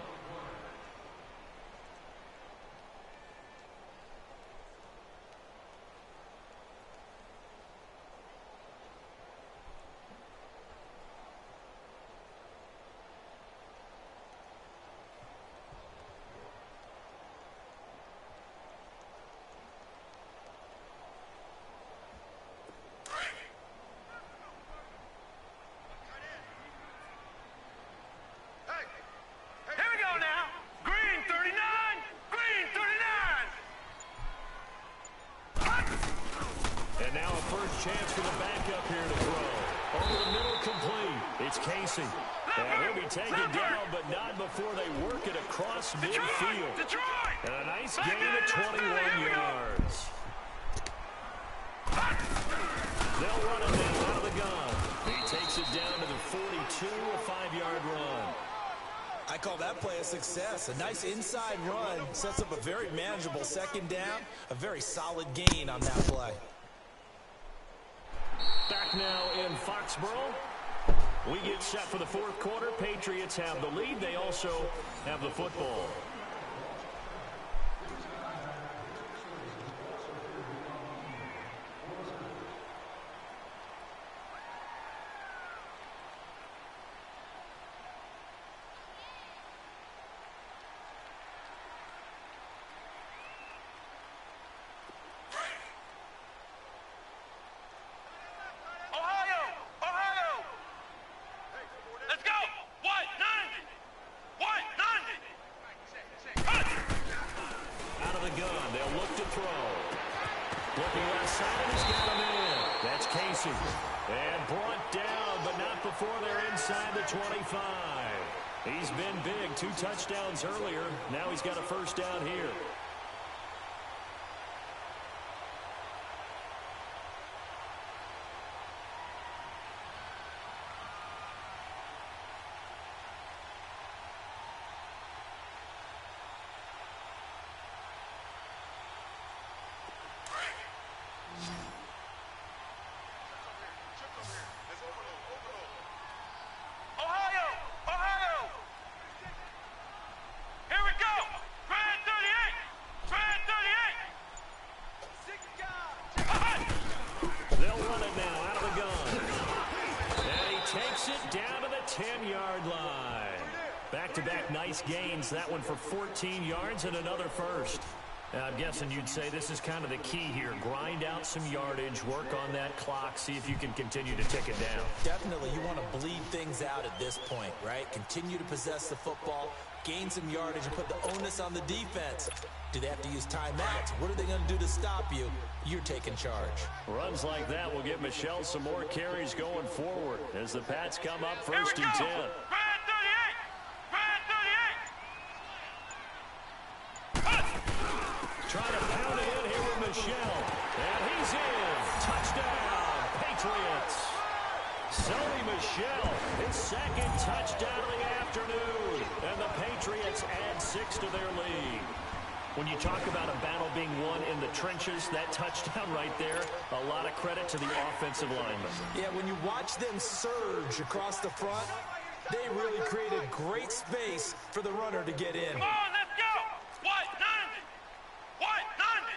Chance for the backup here to throw. Over the middle, complete. It's Casey. And he'll be taken down, but not before they work it across midfield. And a nice gain of 21 yards. They'll run it now out of the gun. He takes it down to the 42, a 5-yard run. I call that play a success. A nice inside run sets up a very manageable 2nd down. A very solid gain on that play. Back now in Foxborough. We get set for the 4th quarter. Patriots have the lead. They also have the football. And brought down, but not before they're inside the 25. He's been big. 2 touchdowns earlier. Now he's got a 1st down here. Back-to-back nice gains. That one for 14 yards and another 1st. I'm guessing you'd say this is kind of the key here. Grind out some yardage, work on that clock, see if you can continue to tick it down. Definitely. You want to bleed things out at this point, right? Continue to possess the football, gain some yardage, and put the onus on the defense. Do they have to use timeouts? What are they going to do to stop you? You're taking charge. Runs like that will give Michelle some more carries going forward as the Pats come up 1st and 10. Trying to pound it in here with Michelle. And he's in. Touchdown, Patriots. Sony Michelle, his 2nd touchdown of the afternoon. And the Patriots add 6 to their lead. When you talk about a battle being won in the trenches, that touchdown right there, a lot of credit to the offensive linemen. Yeah, when you watch them surge across the front, they really created great space for the runner to get in. Come on, let's go! What? 90! What? 90!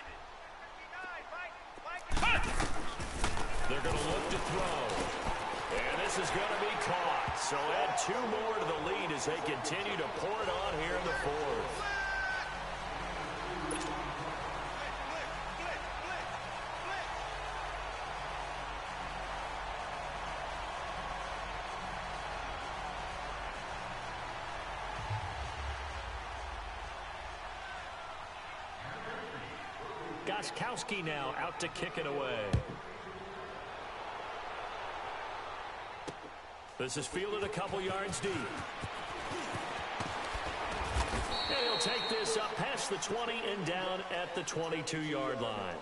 They're going to look to throw. And this is going to be caught. So add 2 more to the lead as they continue to pour it on here in the 4th. Goskowski now out to kick it away. This is fielded a couple yards deep. And he'll take this up past the 20 and down at the 22-yard line.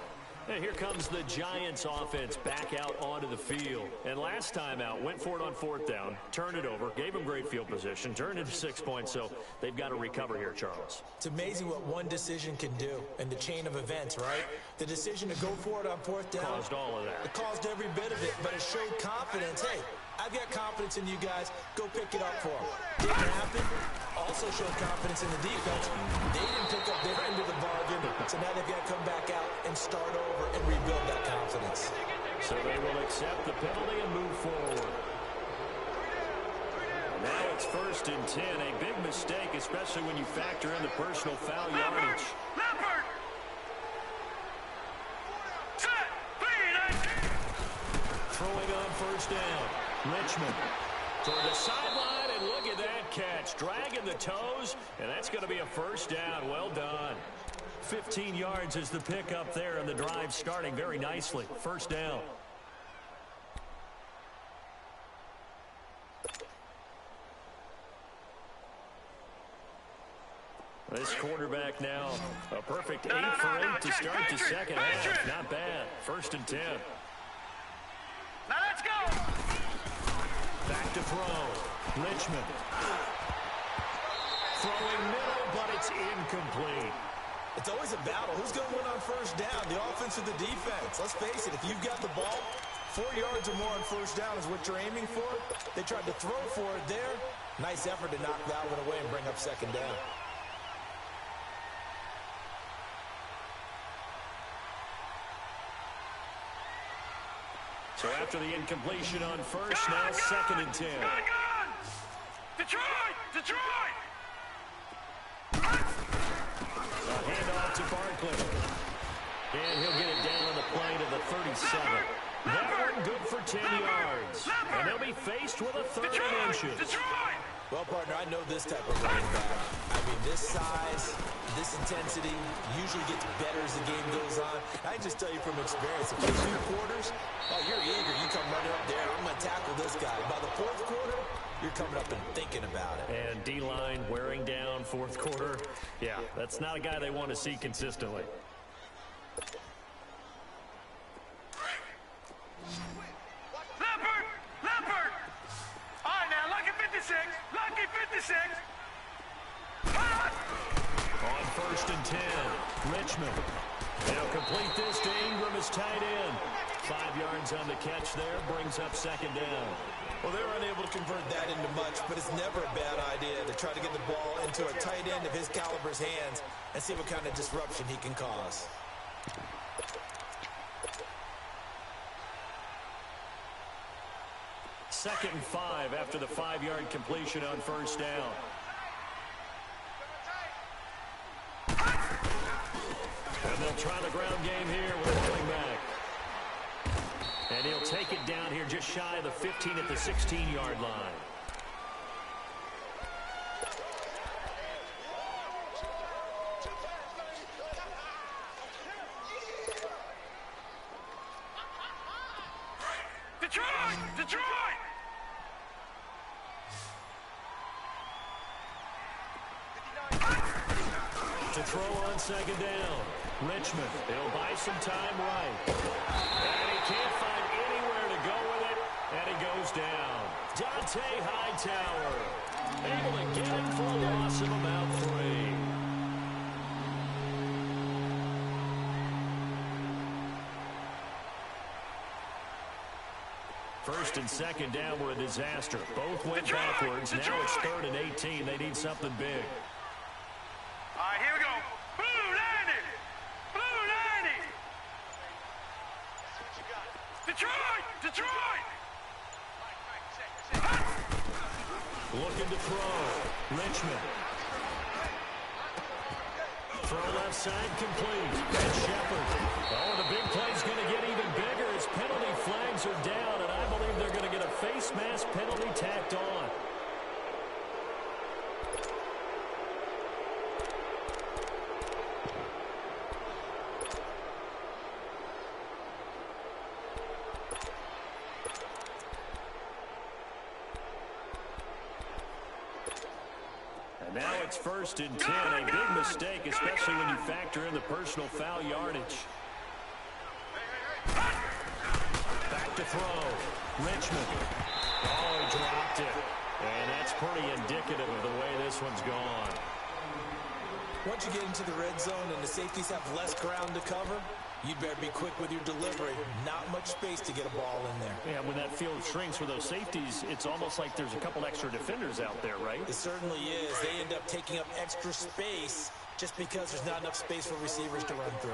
And here comes the Giants offense back out onto the field. And last time out, went for it on 4th down, turned it over, gave them great field position, turned it to 6 points, so they've got to recover here, Charles. It's amazing what one decision can do in the chain of events, right? The decision to go for it on 4th down. Caused all of that. It caused every bit of it, but it showed confidence. Hey, I've got confidence in you guys. Go pick it up for them. Didn't happen. Also showed confidence in the defense. They didn't pick up their end of the bargain, so now they've got to come back out and start over and rebuild that confidence. So they will accept the penalty and move forward. Now it's 1st and 10. A big mistake, especially when you factor in the personal foul yardage. Leopard! Set! Throwing on 1st down. Richmond toward the sideline, and look at that catch. Dragging the toes, and that's going to be a 1st down. Well done. 15 yards is the pickup there, and the drive starting very nicely. 1st down. This quarterback now, a perfect 8 for 8 to start the second half. Not bad. 1st and 10. Now let's go! Back to throw. Richmond. Throwing middle, but it's incomplete. It's always a battle. Who's going to win on 1st down, the offense or the defense? Let's face it, if you've got the ball, 4 yards or more on 1st down is what you're aiming for. They tried to throw for it there. Nice effort to knock that one away and bring up 2nd down. So after the incompletion on 1st, now 2nd and 10. Gun! Detroit! Detroit! A handoff to Barkley. And he'll get it down on the play to the 37. That one good for 10 yards. And they'll be faced with a 3rd and inches. Detroit! Well, partner, I know this type of running back. I mean, this size, this intensity usually gets better as the game goes on. I just tell you from experience, the first 2 quarters, oh, you're eager. You come running up there. I'm going to tackle this guy. By the 4th quarter, you're coming up and thinking about it. And D-line wearing down 4th quarter. Yeah, that's not a guy they want to see consistently. Leopard! Leopard! All right, now, lucky 56. Lucky 56. On 1st and 10, Richmond. They'll complete this to Ingram as tight end. 5 yards on the catch there, brings up 2nd down. Well, they were unable to convert that into much, but it's never a bad idea to try to get the ball into a tight end of his caliber's hands and see what kind of disruption he can cause. Second and 5 after the 5-yard completion on 1st down. And they'll try the ground game here with a running back. And he'll take it down here just shy of the 15 at the 16-yard line. Detroit! Detroit! To throw on 2nd down. Richmond, he'll buy some time right. And he can't find anywhere to go with it, and he goes down. Dante Hightower, able to get him for a loss of about 3. First and 2nd down were a disaster. Both went backwards. Now it's 3rd and 18. They need something big. All right, here we go. Blue 90! Blue 90! Detroit! Detroit! Looking to throw. Richmond. Throw left side complete. And Shepard. Oh, the big play's going to get even bigger as penalty flags are down, and I believe they're going to get a face mask penalty tacked on. Now it's 1st and 10, a big mistake, especially when you factor in the personal foul yardage. Back to throw. Richmond. Oh, he dropped it. And that's pretty indicative of the way this one's gone. Once you get into the red zone and the safeties have less ground to cover, you better be quick with your delivery. Not much space to get a ball in there. Yeah, when that field shrinks for those safeties, it's almost like there's a couple extra defenders out there, right? It certainly is. They end up taking up extra space just because there's not enough space for receivers to run through.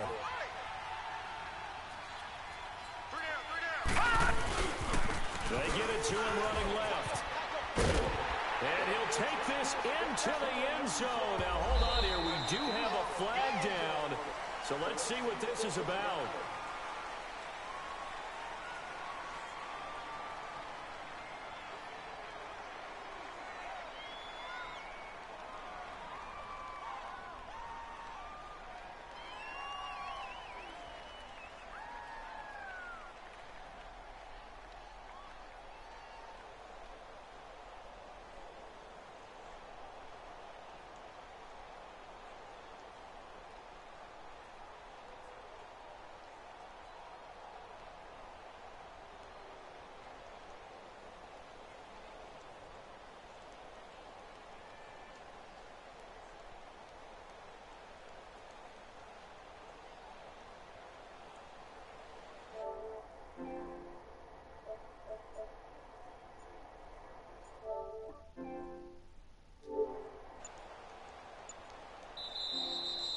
They get it to him running left. And he'll take this into the end zone. Now, hold on here. We do have a flag down. So let's see what this is about.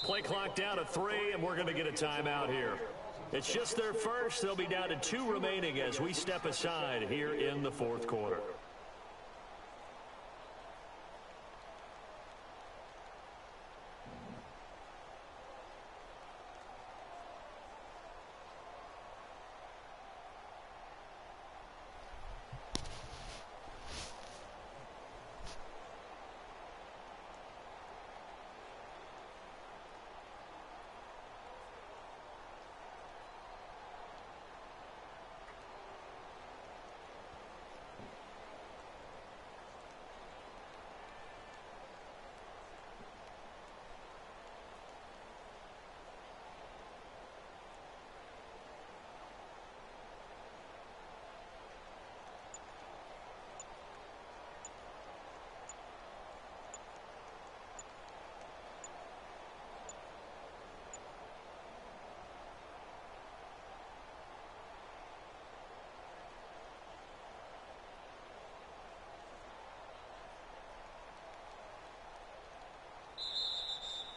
Play clock down to 3, and we're going to get a timeout here. It's just their first. They'll be down to 2 remaining as we step aside here in the 4th quarter.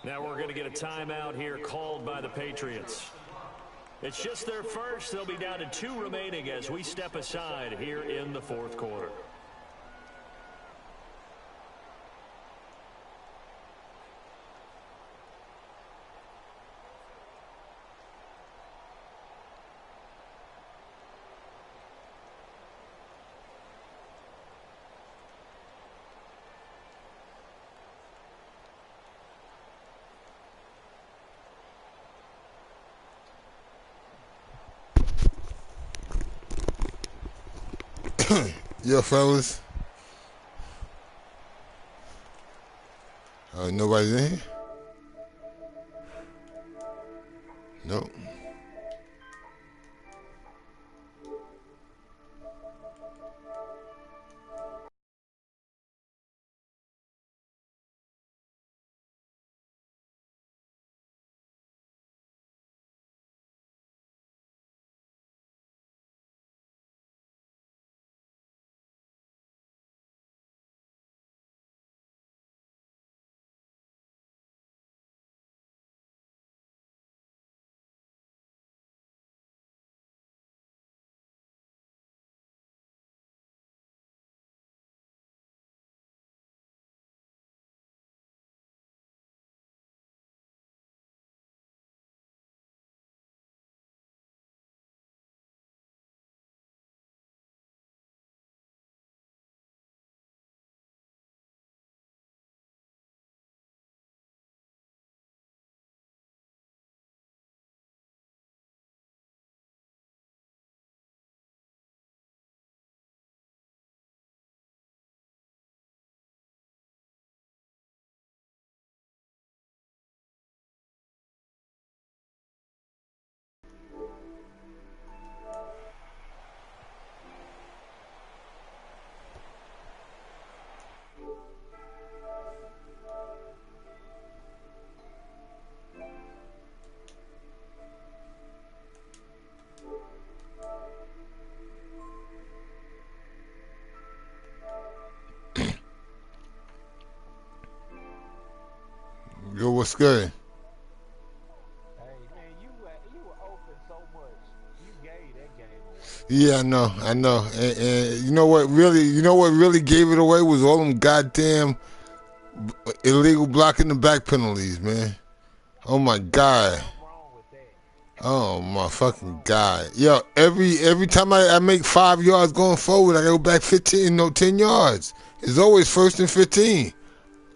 Now we're going to get a timeout here called by the Patriots. It's just their first. They'll be down to 2 remaining as we step aside here in the 4th quarter. Yeah, fellas. Nobody's in here? Nope. Yo, what's good? Hey man, you were open so much. You gave that game away. Yeah, I know. And you know what really gave it away was all them goddamn illegal blocking the back penalties, man. Oh my God. Something wrong with that. Oh my fucking God. Yo, every time I make 5 yards going forward, I go back 10 yards. It's always 1st and 15.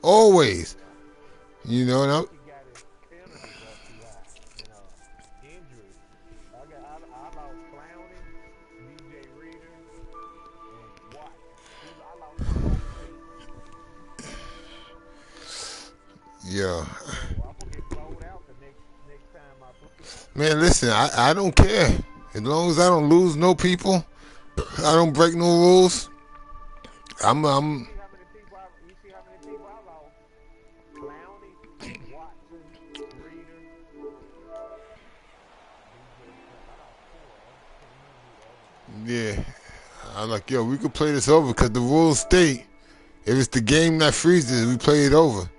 Always. You know, and He got his penalties up too high. You know, injuries. I lost Clowney, DJ Reader, and Watt. I lost my whole team. yeah. So I'm gonna get blowed out the next time I play. Man, listen, I don't care. As long as I don't lose no people, I don't break no rules. I'm You see how many people I lost? Clowney, Watson, Reader, DJ. I lost 4. I can't remember who the other one. yeah. I'm like, yo, we could play this over because the rules state if it's the game that freezes, we play it over.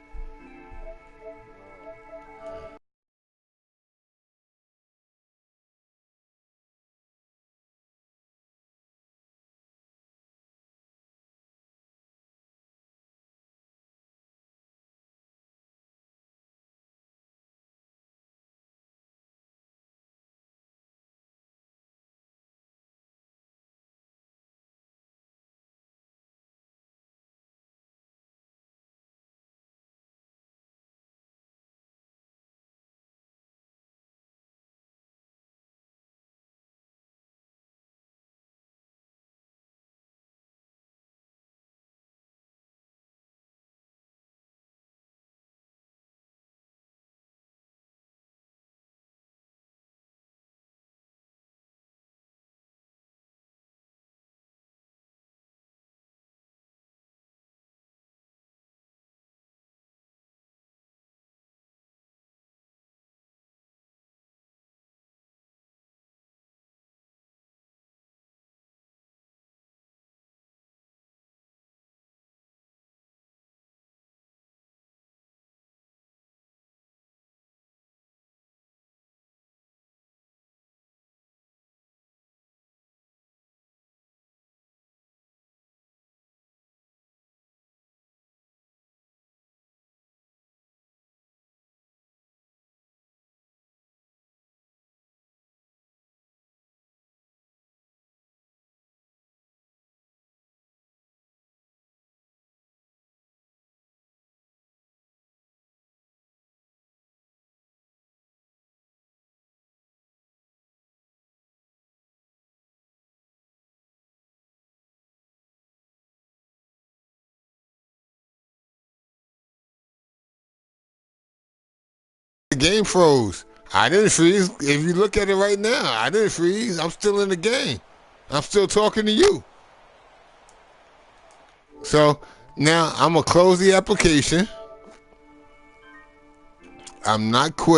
The game froze. I didn't freeze. If you look at it right now, I didn't freeze. I'm still in the game. I'm still talking to you. So now I'm going to close the application. I'm not quitting.